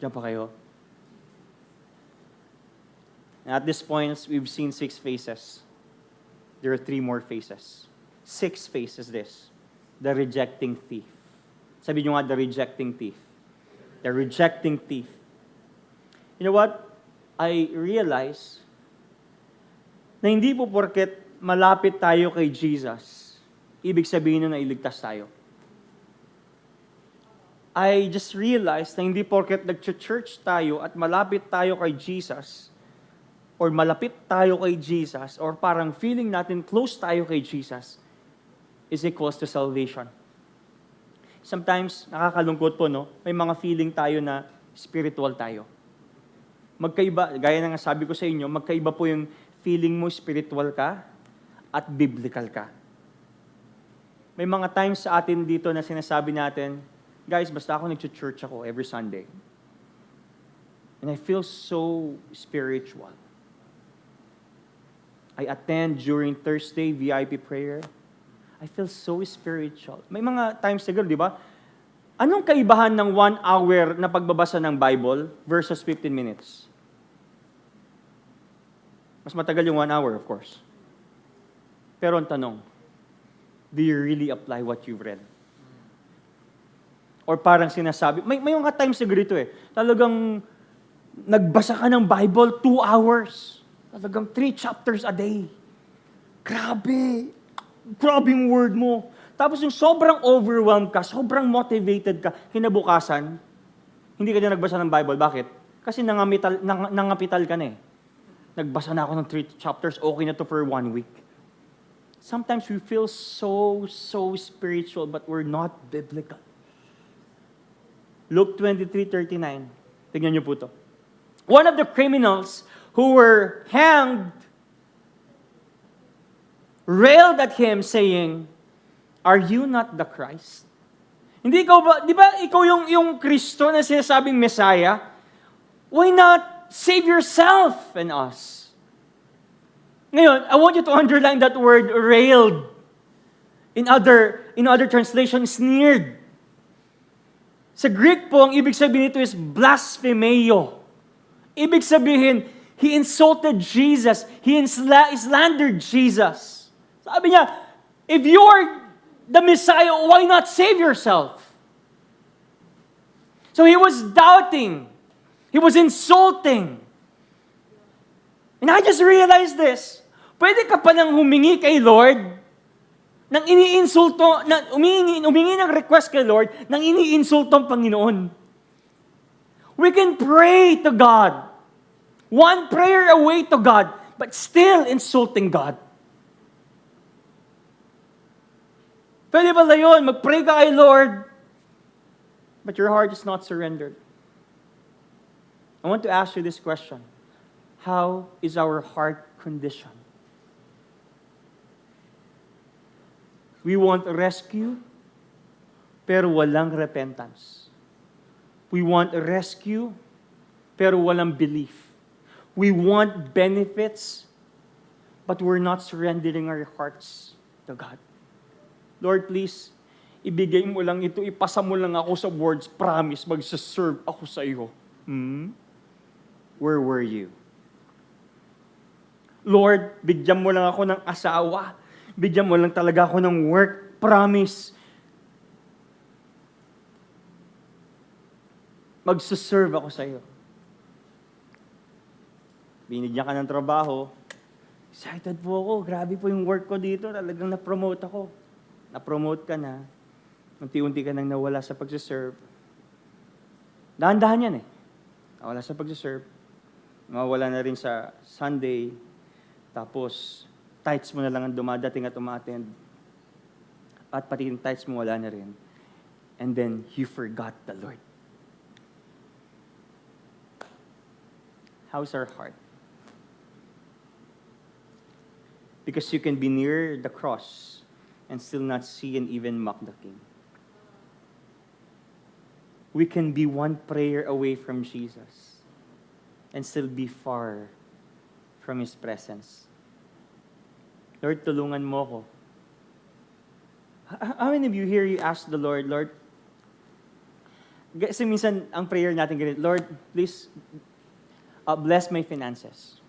Speaker 2: Diyan pa kayo. And at this point, we've seen 6 phases. There are 3 more phases. 6 phases this. The rejecting thief. Sabi nyo nga, the rejecting thief. The rejecting thief. You know what? I realize na hindi po porket malapit tayo kay Jesus, ibig sabihin na iligtas tayo. I just realized na hindi porket nag-church tayo at malapit tayo kay Jesus, or malapit tayo kay Jesus, or parang feeling natin close tayo kay Jesus, is equals to salvation. Sometimes, nakakalungkot po, no? May mga feeling tayo na spiritual tayo. Magkaiba, gaya na nga sabi ko sa inyo, magkaiba po yung feeling mo spiritual ka at biblical ka. May mga times sa atin dito na sinasabi natin, guys, basta ako nag-church ako every Sunday. And I feel so spiritual. I attend during Thursday VIP prayer. I feel so spiritual. May mga times siguro, di ba? Anong kaibahan ng 1 hour na pagbabasa ng Bible versus 15 minutes? Mas matagal yung 1 hour, of course. Pero ang tanong, do you really apply what you've read? Or parang sinasabi, may mga times siguro ito talagang nagbasa ka ng Bible 2 hours. Talagang 3 chapters a day. Grabe. Grabe yung word mo. Tapos yung sobrang overwhelmed ka, sobrang motivated ka, kinabukasan, hindi ka na nagbasa ng Bible. Bakit? Kasi nangapital ka na Nagbasa na ako ng 3 chapters, okay na to for 1 week. Sometimes we feel so spiritual, but we're not biblical. Luke 23:39. Tignan niyo po to. One of the criminals who were hanged railed at him saying, "Are you not the Christ?" Hindi ikaw ba, di ba ikaw yung Kristo na sinasabing Messiah? Why not save yourself and us? Ngayon, I want you to underline that word railed. In other translation, sneered. Sa Greek po, ang ibig sabihin nito is blasphemeo. Ibig sabihin, he insulted Jesus. He slandered Jesus. Sabi niya, if you are the Messiah, why not save yourself? So he was doubting. He was insulting. And I just realized this. Pwede ka pa nang humingi kay Lord, nang iniinsulto, humingi ng request kay Lord, nang iniinsulto ang Panginoon. We can pray to God. One prayer away to God, but still insulting God. Pwede ba yun? Mag-pray ka kay Lord, but your heart is not surrendered. I want to ask you this question. How is our heart condition? We want rescue, pero walang repentance. We want rescue, pero walang belief. We want benefits, but we're not surrendering our hearts to God. Lord, please, ibigay mo lang ito, ipasa mo lang ako sa words, promise, magsaserve ako sa iyo. Where were you? Lord, bigyan mo lang ako ng asawa. Bigyan mo lang talaga ako ng work. Promise. Magsaserve ako sa iyo. Binigyan ka ng trabaho. Excited po ako. Grabe po yung work ko dito. Talagang na-promote ako. Na-promote ka na. Unti-unti ka nang nawala sa pagsaserve. Dahan-dahan yan eh. Nawala sa pagsaserve. Mawala na rin sa Sunday. Tapos, tithes mo na lang ang dumadating at umattend. At pati yung tithes mo wala na rin. And then, you forgot the Lord. How's our heart? Because you can be near the cross and still not see and even mock the King. We can be one prayer away from Jesus and still be far from His presence. Lord, tulungan mo ko. How many of you here, you ask the Lord, Lord, kasi minsan ang prayer natin ganito, Lord, please bless my finances.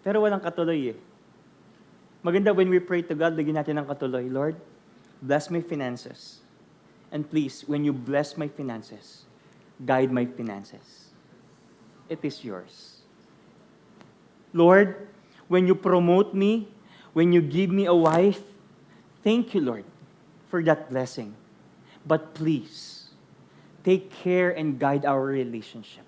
Speaker 2: Pero walang katuloy eh. Maganda when we pray to God, lagyan natin ng katuloy, Lord, bless my finances. And please, when you bless my finances, guide my finances. It is yours. Lord, when you promote me, when you give me a wife, thank you, Lord, for that blessing. But please, take care and guide our relationship.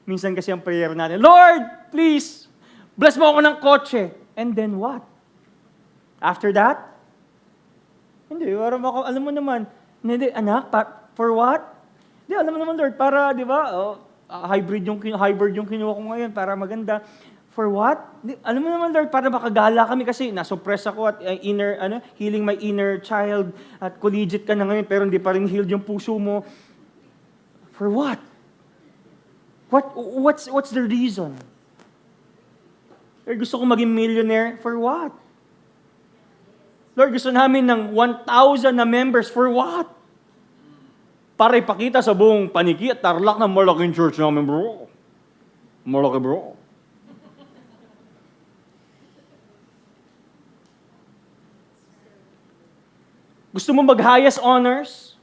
Speaker 2: Minsan kasi ang prayer natin, Lord, please, bless mo ako ng kotse. And then what? After that? Hindi, alam mo naman, hindi, anak, for what? Hindi, alam mo naman, Lord, para, di ba, hybrid yung kinuha ko ngayon, para maganda. For what? Di, alam mo naman, Lord, para makagala kami kasi nasuppress ako at healing my inner child at collegiate ka na ngayon, pero hindi pa rin healed yung puso mo. For what? What's the reason? Lord, gusto ko maging millionaire. For what? Lord, gusto namin ng 1,000 na members. For what? Para ipakita sa buong Paniki at Tarlac na malaking church namin, bro. Malaki, bro. Gusto mo mag-highest honors?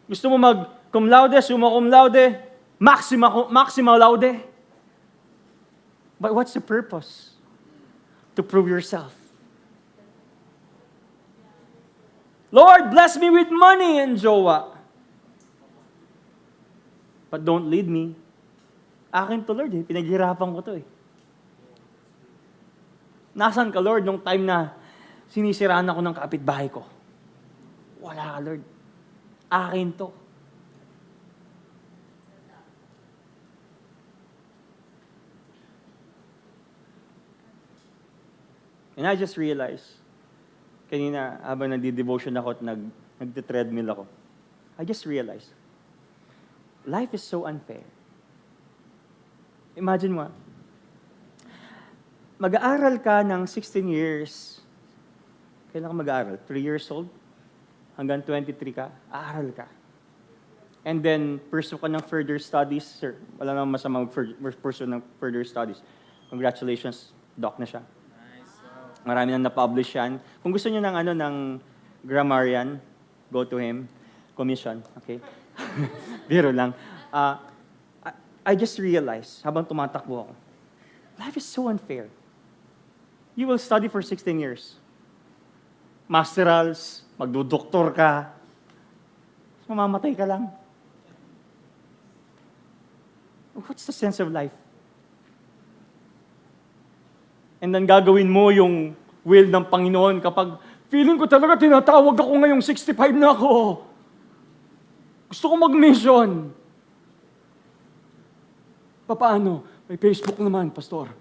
Speaker 2: Gusto mo mag-cum laude, summa cum laude, maxima laude? But what's the purpose? To prove yourself. Lord, bless me with money and jowa. But don't lead me. Akin to, Lord, eh. Pinaghirapan ko to, eh. Nasaan ka, Lord, nung time na sinisiraan ako ng kapitbahay ko? Wala ka, Lord. Akin to. And I just realized, kanina, habang nagdi-devotion ako at nagte-treadmill ako, I just realized, life is so unfair. Imagine mo, mag-aaral ka ng 16 years, kailan ka mag-aaral? 3 years old? Hanggang 23 ka, aaral ka. And then, pursue ka ng further studies. Sir, wala namang masama pursue ng further studies. Congratulations, doc na siya. Marami nang na-publish yan. Kung gusto niyo ng grammarian, go to him. Commission, okay? Biro lang. I just realized, habang tumatakbo ako, Life is so unfair. You will study for 16 years. Masterals, magdudoktor ka, mamamatay ka lang. What's the sense of life? And then gagawin mo yung will ng Panginoon kapag feeling ko talaga tinatawag ako ngayong 65 na ako. Gusto ko mag-mission. Paano? May Facebook naman, Pastor.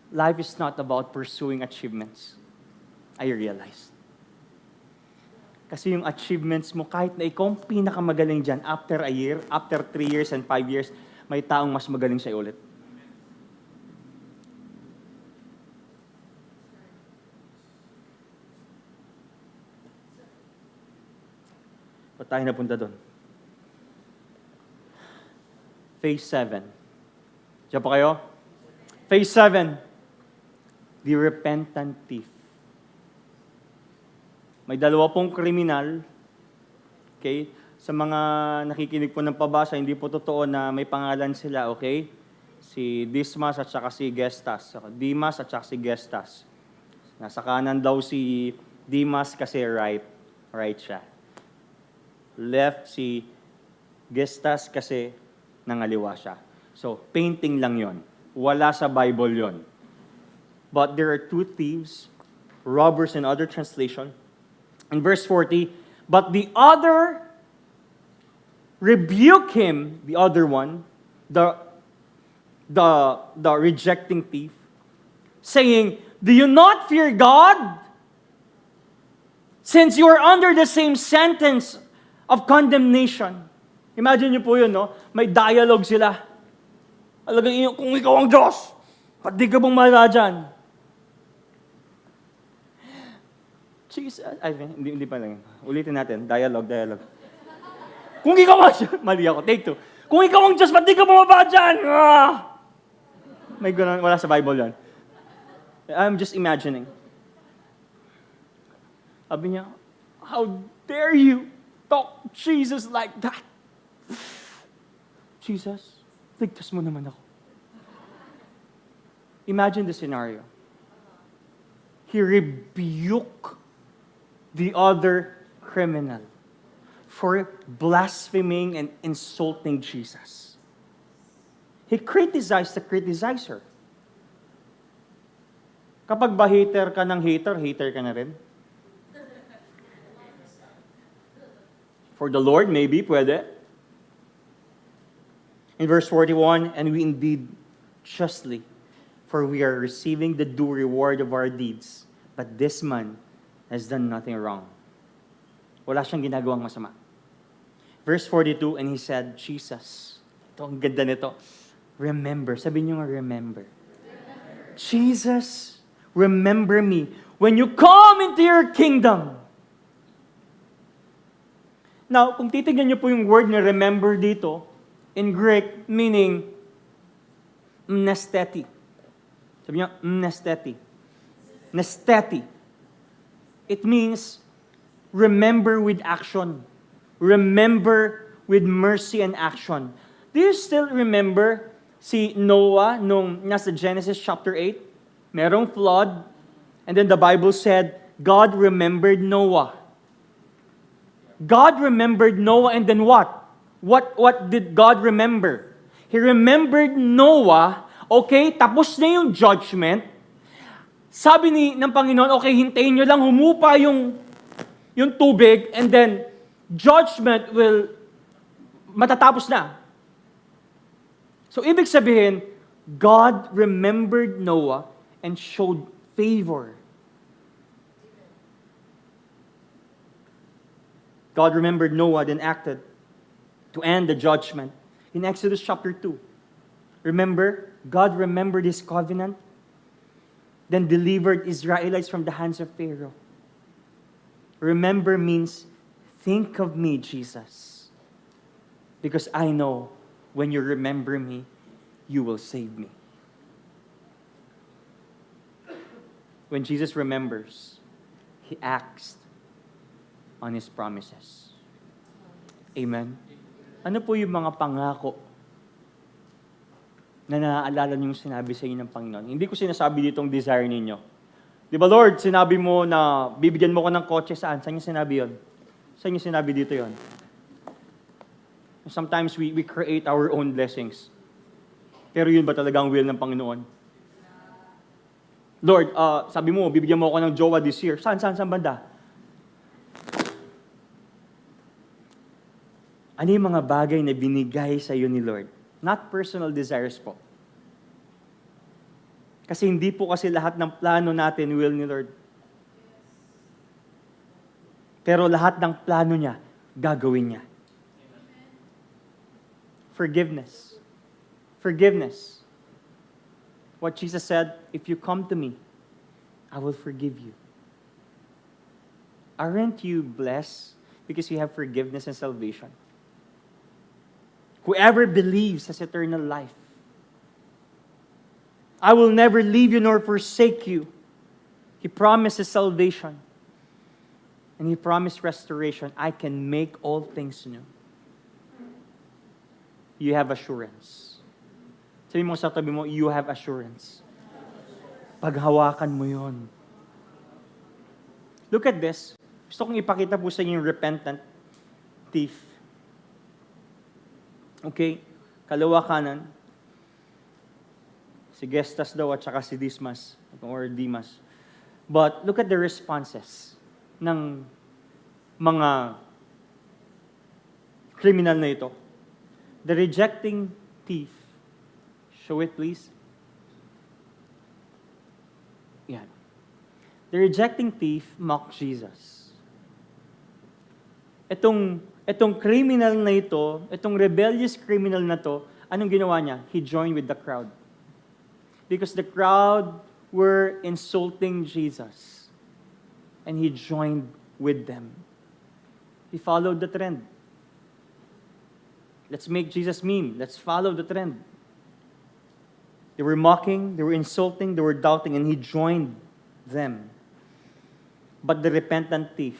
Speaker 2: Life is not about pursuing achievements. I realized. Kasi yung achievements mo, kahit na ikaw ang pinakamagaling dyan, after a year, after 3 years and 5 years, may taong mas magaling sa'yo ulit. Ba't tayo napunta doon? Phase 7. Diyan pa kayo? Phase 7. The repentant thief. May dalawa pong kriminal. Okay? Sa mga nakikinig po ng pabasa, hindi po totoo na may pangalan sila, okay? Si Dismas at saka si Gestas. Dimas at saka si Gestas. Nasa kanan daw si Dimas kasi right. Right siya. Left si Gestas kasi nangaliwa siya. So, painting lang yon. Wala sa Bible yon. But there are two thieves, robbers in other translation. In verse 40, but the other rebuked him, the other one, the rejecting thief, saying, do you not fear God? Since you are under the same sentence of condemnation. Imagine niyo po yun, no? May dialogue sila. Alagang kung ikaw ang Diyos, ba't di ka bang mala dyan? Jesus, hindi pa lang. Ulitin natin. Dialogue. Kung ikaw ang Diyos, mali ako. Take 2. Kung ikaw ang Diyos, ba't di ka bumaba dyan? Ah! May gano'n, wala sa Bible yan. I'm just imagining. Sabi niya, how dare you talk Jesus like that? Jesus, ligtas mo naman ako. Imagine the scenario. He rebuked the other criminal for blaspheming and insulting Jesus. He criticized the criticizer. Kapag ba hater ka ng hater ka na rin? For the Lord, maybe, pwede. In verse 41, and we indeed justly, for we are receiving the due reward of our deeds. But this man has done nothing wrong. Wala siyang ginagawang masama. Verse 42, and he said, Jesus, ito ang ganda nito. Remember, sabi niyo nga, remember. Jesus, remember me when you come into your kingdom. Now, kung titignan niyo po yung word na remember dito, in Greek, meaning mnesteti. Sabi niyo, mnesteti. Nesteti. It means remember with action. Remember with mercy and action. Do you still remember si Noah nung nasa Genesis chapter 8? Merong flood. And then the Bible said, God remembered Noah. God remembered Noah and then what? What did God remember? He remembered Noah, okay, tapos na yung judgment. Sabi ng Panginoon, okay, hintayin nyo lang humupa yung tubig and then judgment will matatapos na. So, ibig sabihin, God remembered Noah and showed favor. God remembered Noah, then acted to end the judgment. In Exodus chapter 2, remember, God remembered His covenant, then delivered Israelites from the hands of Pharaoh. Remember means, think of me, Jesus. Because I know, when you remember me, you will save me. When Jesus remembers, He acts on His promises. Amen? Ano po yung mga pangako na naaalala niyo yung sinabi sa inyo ng Panginoon. Hindi ko sinasabi dito ang desire ninyo. Di ba, Lord, sinabi mo na bibigyan mo ko ng kotse, saan? Saan niyo sinabi yon? Saan niyo sinabi dito yon? Sometimes we create our own blessings. Pero yun ba talaga ang will ng Panginoon? Lord, sabi mo, bibigyan mo ako ng jowa this year. Saan banda? Ano yung mga bagay na binigay sa iyo ni Lord? Not personal desires po. Kasi hindi po kasi lahat ng plano natin will ni Lord. Pero lahat ng plano niya, gagawin niya. Forgiveness. Forgiveness. What Jesus said, if you come to me, I will forgive you. Aren't you blessed because you have forgiveness and salvation? Whoever believes has eternal life. I will never leave you nor forsake you. He promises salvation. And He promised restoration. I can make all things new. You have assurance. Sabi mo sa tabi mo, you have assurance. Paghawakan mo yun. Look at this. Gusto kong ipakita po sa inyo yung repentant thief. Okay? Kalawa kanan. Si Gestas daw at saka si Dismas or Dimas. But look at the responses ng mga criminal na ito. The rejecting thief. Show it, please. Yan. The rejecting thief mocked Jesus. Itong criminal na ito, itong rebellious criminal na to, anong ginawa niya? He joined with the crowd. Because the crowd were insulting Jesus. And he joined with them. He followed the trend. Let's make Jesus meme. Let's follow the trend. They were mocking, they were insulting, they were doubting, and he joined them. But the repentant thief,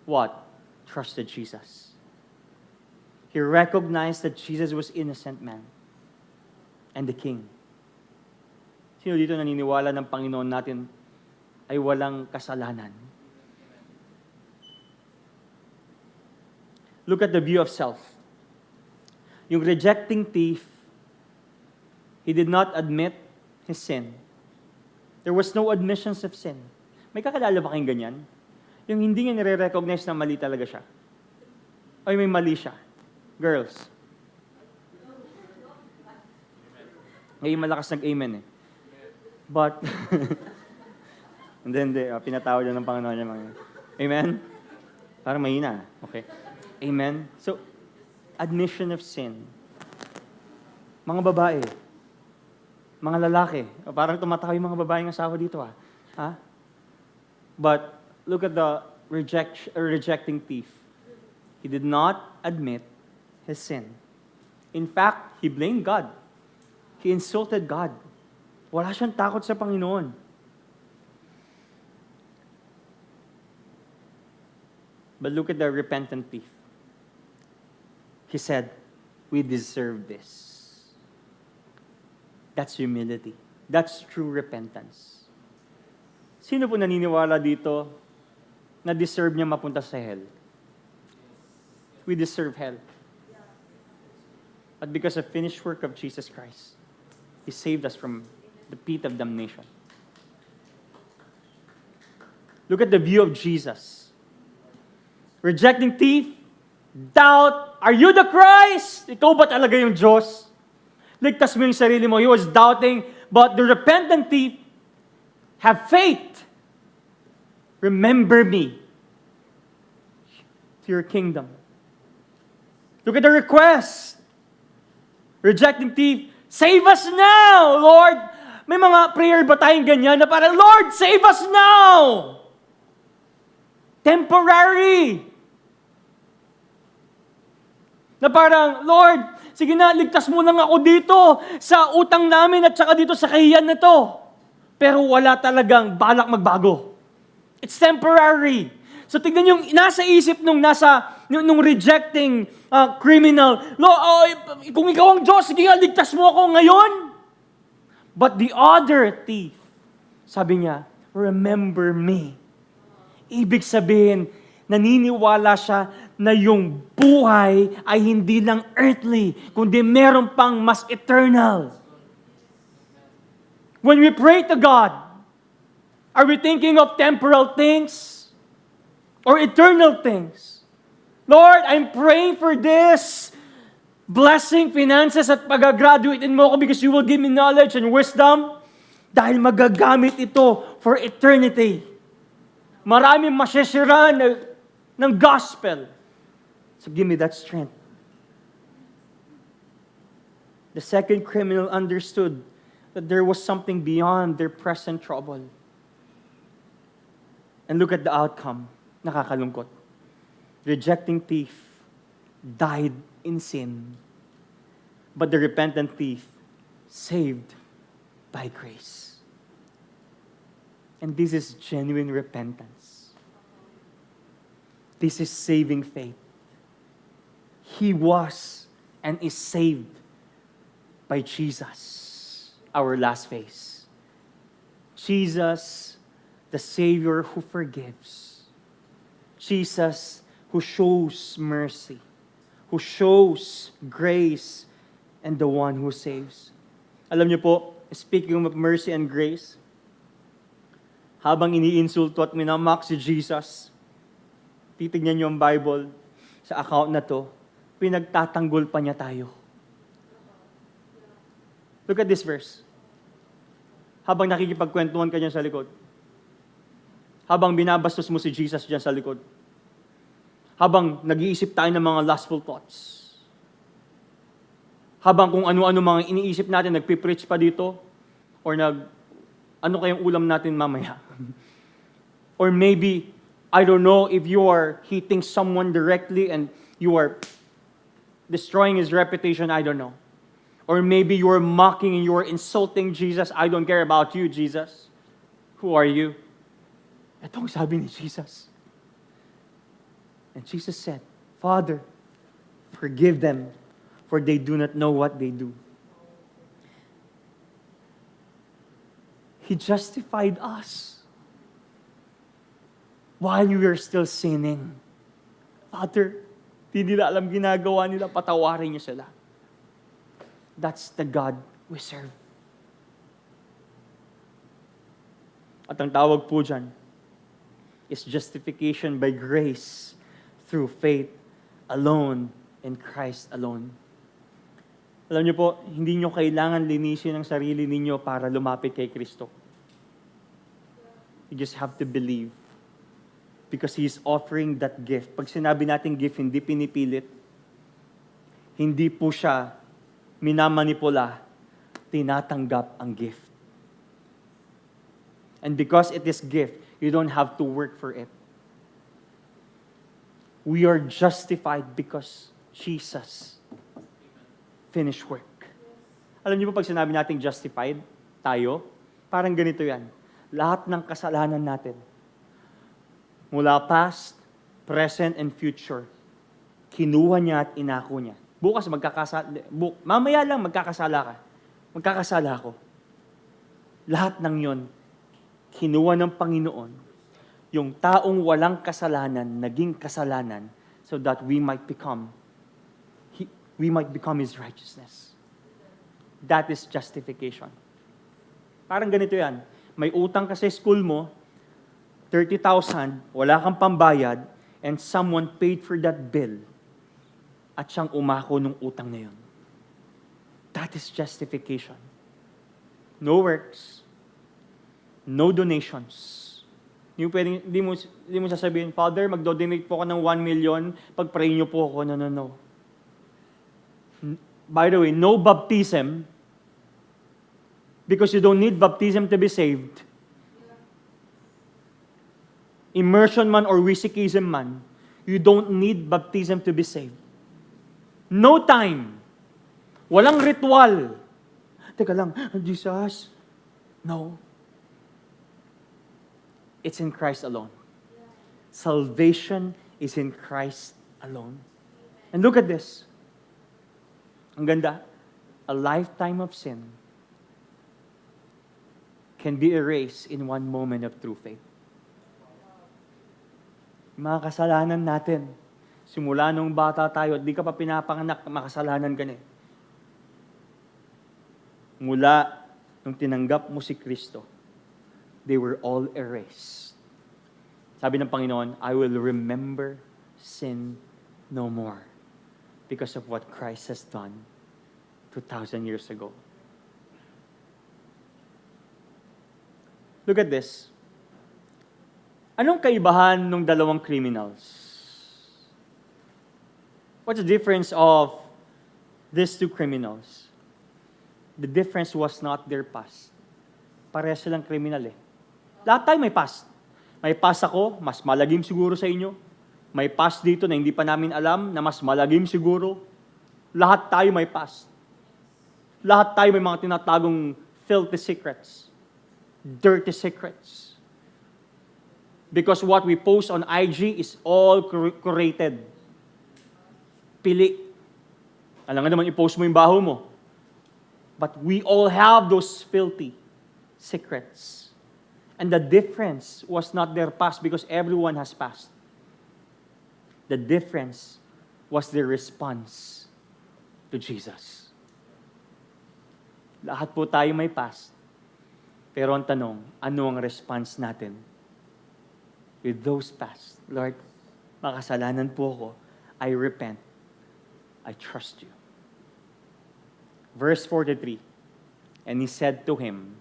Speaker 2: what? Trusted Jesus. He recognized that Jesus was innocent man and the king. Sino dito naniniwala ng Panginoon natin ay walang kasalanan? Look at the view of self. Yung rejecting thief, he did not admit his sin. There was no admissions of sin. May kakilala ba kayong ganyan? Yung hindi niya nire-recognize na mali talaga siya. Ay, may mali siya. Girls. Ngayon malakas nag-amen eh. But, hindi, pinatawad niya ng Panginoon niya. Amen? Parang mahina. Okay. Amen? So, admission of sin. Mga babae, mga lalaki, parang tumatawa yung mga babaeng asawa dito ha? But, look at the rejecting thief. He did not admit his sin. In fact, he blamed God. He insulted God. Wala siyang takot sa Panginoon. But look at the repentant thief. He said, we deserve this. That's humility. That's true repentance. Sino po naniniwala dito na deserve niya mapunta sa hell? We deserve hell. But because of finished work of Jesus Christ, He saved us from the pit of damnation. Look at the view of Jesus. Rejecting thief, doubt, are you the Christ? Ikaw ba talaga yung Diyos? Ligtas mo yung sarili mo. He was doubting, but the repentant thief, have faith. Remember me to your kingdom. Look at the request. Rejecting thief, save us now, Lord. May mga prayer ba tayong ganyan na parang, Lord, save us now. Temporary. Na parang, Lord, sige na, ligtas mo lang ako dito sa utang namin at saka dito sa kahiyan na to. Pero wala talagang balak magbago. It's temporary. So tignan yung nasa isip nung rejecting criminal. Kung ikaw ang Diyos, sige nga, ligtas mo ako ngayon. But the other thief, sabi niya, remember me. Ibig sabihin, naniniwala siya na yung buhay ay hindi lang earthly, kundi meron pang mas eternal. When we pray to God, are we thinking of temporal things or eternal things? Lord, I'm praying for this blessing, finances, at pag-graduate mo ako because you will give me knowledge and wisdom dahil magagamit ito for eternity. Maraming masyasira ng gospel. So give me that strength. The second criminal understood that there was something beyond their present trouble. And look at the outcome. Nakakalungkot. Rejecting thief died in sin, but the repentant thief saved by grace. And this is genuine repentance. This is saving faith. He was and is saved by Jesus. Our last phase. Jesus, the Savior who forgives. Jesus who shows mercy, who shows grace, and the one who saves. Alam niyo po, speaking of mercy and grace, habang iniinsulto at minamak si Jesus, titignan niyo ang Bible sa account na to, pinagtatanggol pa niya tayo. Look at this verse. Habang nakikipagkwentuhan ka dyan sa likod. Habang binabastos mo si Jesus dyan sa likod. Habang nag-iisip tayo ng mga lustful thoughts. Habang kung ano-ano mga iniisip natin, nagpipreach pa dito, or ano kayang ulam natin mamaya. Or maybe, I don't know if you are hitting someone directly and you are destroying his reputation, I don't know. Or maybe you are mocking and you are insulting Jesus. I don't care about you, Jesus. Who are you? Ito ang sabi ni Jesus. And Jesus said, Father, forgive them, for they do not know what they do. He justified us while we were still sinning. Father, hindi nila alam ginagawa nila, patawarin niyo sila. That's the God we serve. At ang tawag po dyan is justification by grace through faith alone in Christ alone. Alam niyo po, hindi niyo kailangan linisin ang sarili ninyo para lumapit kay Kristo. You just have to believe because He is offering that gift. Pag sinabi natin gift, hindi pinipilit. Hindi po siya minamanipula, tinatanggap ang gift. And because it is gift, you don't have to work for it. We are justified because Jesus finished work. Alam niyo po pag sinabi natin justified, tayo, parang ganito yan. Lahat ng kasalanan natin, mula past, present, and future, kinuha niya at inako niya. Bukas mamaya lang magkakasala ka. Magkakasala ako. Lahat ng yon, kinuha ng Panginoon. Yung taong walang kasalanan, naging kasalanan, so that we might become His righteousness. That is justification. Parang ganito yan. May utang ka sa school mo, 30,000, wala kang pambayad, and someone paid for that bill. At siyang umako ng utang na yun. That is justification. No works. No donations. Hindi mo sasabihin, Father, magdo-donate po ako ng 1 million, pag-pray niyo po ako. No. By the way, no baptism, because you don't need baptism to be saved. Immersion man or wisicism man, you don't need baptism to be saved. No time. Walang ritual. Teka lang, Jesus. No. It's in Christ alone. Salvation is in Christ alone. And look at this. Ang ganda. A lifetime of sin can be erased in one moment of true faith. Mga kasalanan natin, simula nung bata tayo at di ka pa pinapanganak, makasalanan ka na eh. Mula nung tinanggap mo si Kristo, they were all erased. Sabi ng Panginoon, I will remember sin no more because of what Christ has done 2,000 years ago. Look at this. Anong kaibahan ng dalawang criminals? What's the difference of these two criminals? The difference was not their past. Parehas silang kriminal eh. Lahat tayo may past. May past ako, mas malagim siguro sa inyo. May past dito na hindi pa namin alam, na mas malagim siguro. Lahat tayo may past. Lahat tayo may mga tinatagong filthy secrets. Dirty secrets. Because what we post on IG is all curated. Pili. Alam nga naman, i-post mo yung baho mo. But we all have those filthy secrets. And the difference was not their past because everyone has past. The difference was their response to Jesus. Lahat po tayo may past. Pero ang tanong, ano ang response natin with those past? Lord, makasalanan po ako. I repent. I trust you. Verse 43, and he said to him,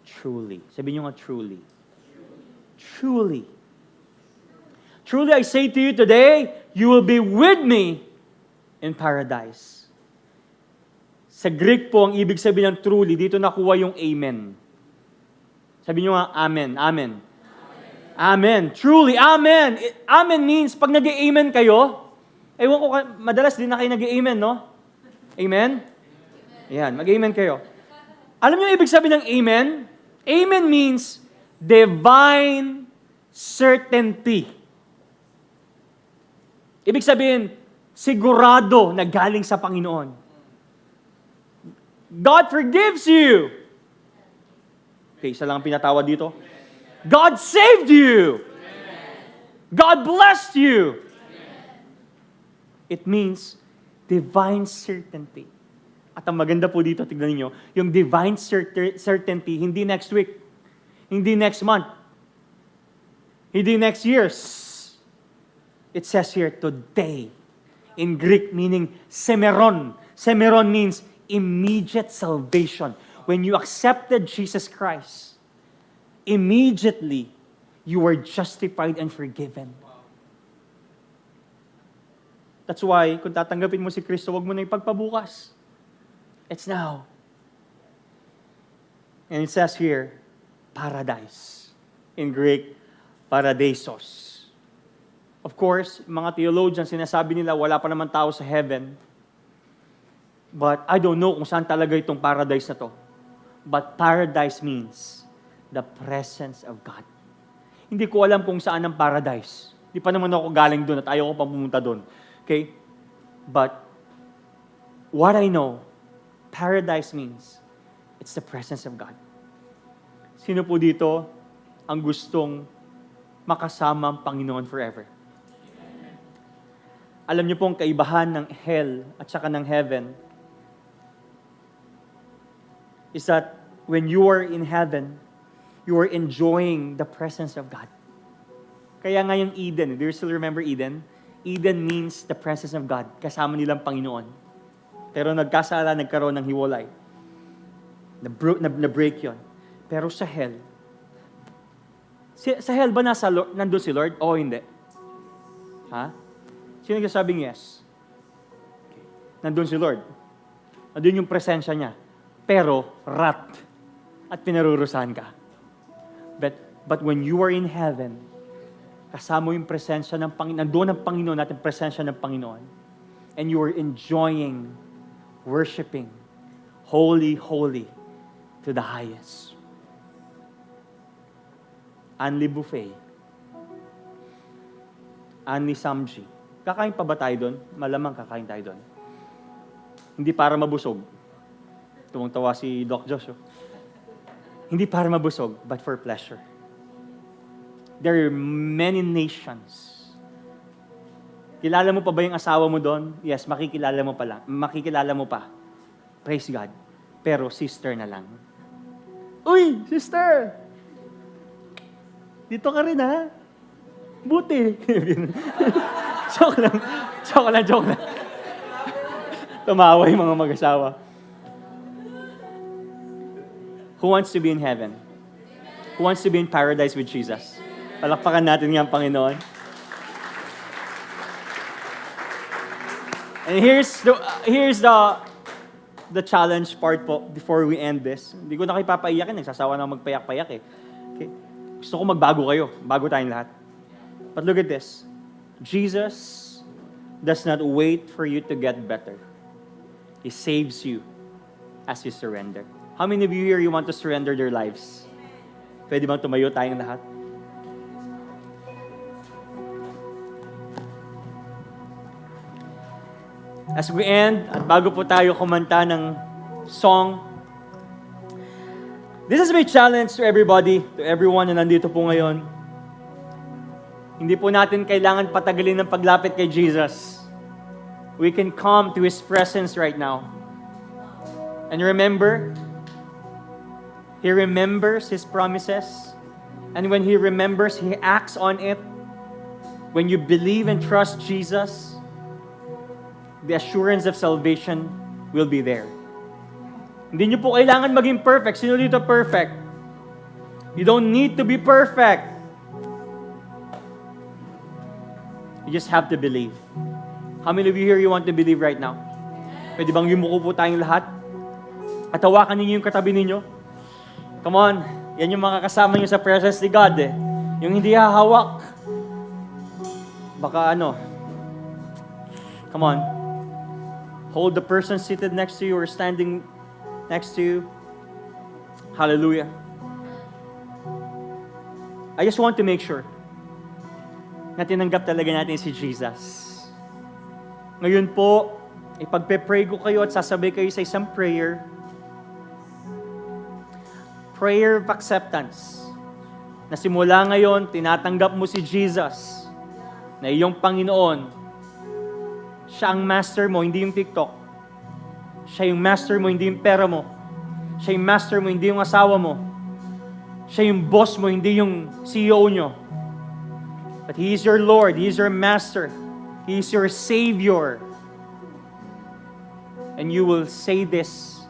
Speaker 2: truly. Sabi niyo nga, truly. Truly. Truly I say to you today, you will be with me in paradise. Sa Greek po, ang ibig sabihin ng truly, dito nakuha yung amen. Sabi niyo nga, amen. Amen. Amen. Truly, amen. Amen means, pag nag-amen kayo, ewan ko, madalas din na kayo nag-amen, no? Amen? Ayan, mag-amen kayo. Alam niyo yung ibig sabihin ng amen? Amen means divine certainty. Ibig sabihin, sigurado na galing sa Panginoon. God forgives you. Okay, isa lang ang pinatawad dito. God saved you. God blessed you. It means divine certainty. At ang maganda po dito, tignan niyo, yung divine certainty, hindi next week, hindi next month, hindi next years. It says here, today. In Greek, meaning semeron. Semeron means immediate salvation. When you accepted Jesus Christ, immediately, you were justified and forgiven. That's why, kung tatanggapin mo si Kristo, huwag mo na ipagpabukas. It's now. And it says here, paradise. In Greek, paradisos. Of course, mga theologians, sinasabi nila, wala pa naman tao sa heaven. But I don't know kung saan talaga itong paradise na to. But paradise means the presence of God. Hindi ko alam kung saan ang paradise. Di pa naman ako galing doon at ayaw ko pa pumunta doon. Okay? But what I know, paradise means it's the presence of God. Sino po dito ang gustong makasama ang Panginoon forever? Alam niyo pong kaibahan ng hell at saka ng heaven is that when you are in heaven, you are enjoying the presence of God. Kaya nga yung Eden, do you still remember Eden? Eden means the presence of God. Kasama nilang Panginoon. Pero nagkasala, nagkaroon ng hiwalay. Na-break yun. Pero sa hell, sa hell ba nandun si Lord? O hindi? Ha? Sino nagsasabing yes? Okay. Nandun si Lord. Nandun yung presensya niya. Pero, wrapped. At pinarurusahan ka. But when you are in heaven, kasama yung presensya ng Panginoon, nandun ang Panginoon natin, presensya ng Panginoon. And you are enjoying, worshiping, holy, holy, to the highest. Only buffet, Annie Samji. Kakain pa ba tayo doon? Malamang kakain tayo doon. Hindi para mabusog. Tumang-tawa si Doc Josh. Hindi para mabusog, but for pleasure. There are many nations. Kilala mo pa ba yung asawa mo doon? Yes, makikilala mo pa lang. Makikilala mo pa. Praise God. Pero sister na lang. Uy, sister! Dito ka rin, ha? Buti. Joke lang. Tumawa yung mga mag-asawa. Who wants to be in heaven? Who wants to be in paradise with Jesus? Palakpakan natin nga ang Panginoon. And here's the challenge part po before we end this. Hindi ko na kayo papaiyakin, nagsasawa na magpayak-payak eh. Okay? Gusto ko magbago kayo, bago tayong lahat. But look at this. Jesus does not wait for you to get better. He saves you as you surrender. How many of you here you want to surrender their lives? Pwede bang tumayo tayong lahat? As we end, at bago po tayo kumanta ng song, this is my challenge to everybody, to everyone na nandito po ngayon. Hindi po natin kailangan patagalin ng paglapit kay Jesus. We can come to His presence right now. And remember, He remembers His promises. And when He remembers, He acts on it. When you believe and trust Jesus, the assurance of salvation will be there. Hindi nyo po kailangan maging perfect. Sino dito perfect? You don't need to be perfect. You just have to believe. How many of you here you want to believe right now? Pwede bang yumuko po tayong lahat? At hawakan ninyo yung katabi ninyo? Come on. Yan yung makakasama nyo sa presence ni God eh. Yung hindi hahawak. Baka ano. Come on. Hold the person seated next to you or standing next to you. Hallelujah. I just want to make sure na tinanggap talaga natin si Jesus. Ngayon po, ipagpe-pray ko kayo at sasabay kayo sa isang prayer. Prayer of acceptance. Na simula ngayon, tinatanggap mo si Jesus na iyong Panginoon. Siya ang master mo, hindi yung TikTok. Siya yung master mo, hindi yung pera mo. Siya yung master mo, hindi yung asawa mo. Siya yung boss mo, hindi yung CEO nyo. But He is your Lord. He is your master. He is your Savior. And you will say this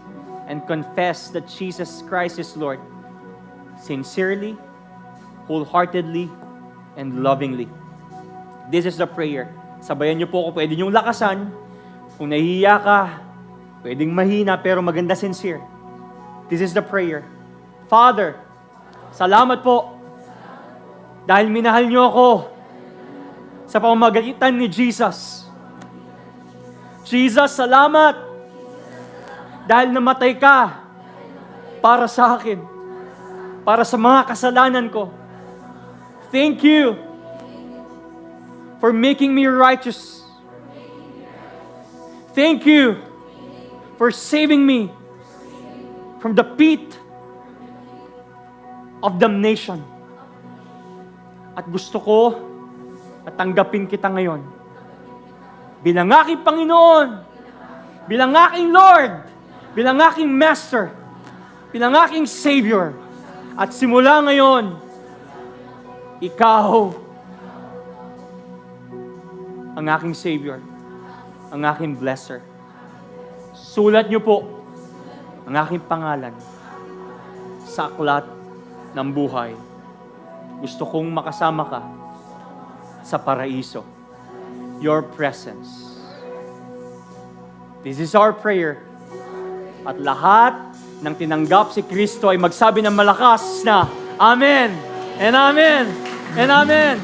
Speaker 2: and confess that Jesus Christ is Lord. Sincerely, wholeheartedly, and lovingly. This is the prayer. Sabayan niyo po ako, pwede niyong lakasan. Kung nahihiya ka, pwedeng mahina pero maganda sincere. This is the prayer. Father, salamat po dahil minahal niyo ako sa pamamagitan ni Jesus. Jesus, salamat dahil namatay ka para sa akin, para sa mga kasalanan ko. Thank you for making me righteous. Thank you for saving me from the pit of damnation. At gusto ko at tanggapin kita ngayon bilang aking Panginoon, bilang aking Lord, bilang aking Master, bilang aking Savior. At simula ngayon, Ikaw ang aking Savior, ang aking Blesser. Sulat niyo po ang aking pangalan sa aklat ng buhay. Gusto kong makasama ka sa paraiso. Your presence. This is our prayer. At lahat ng tinanggap si Kristo ay magsabi ng malakas na Amen, and Amen, and Amen.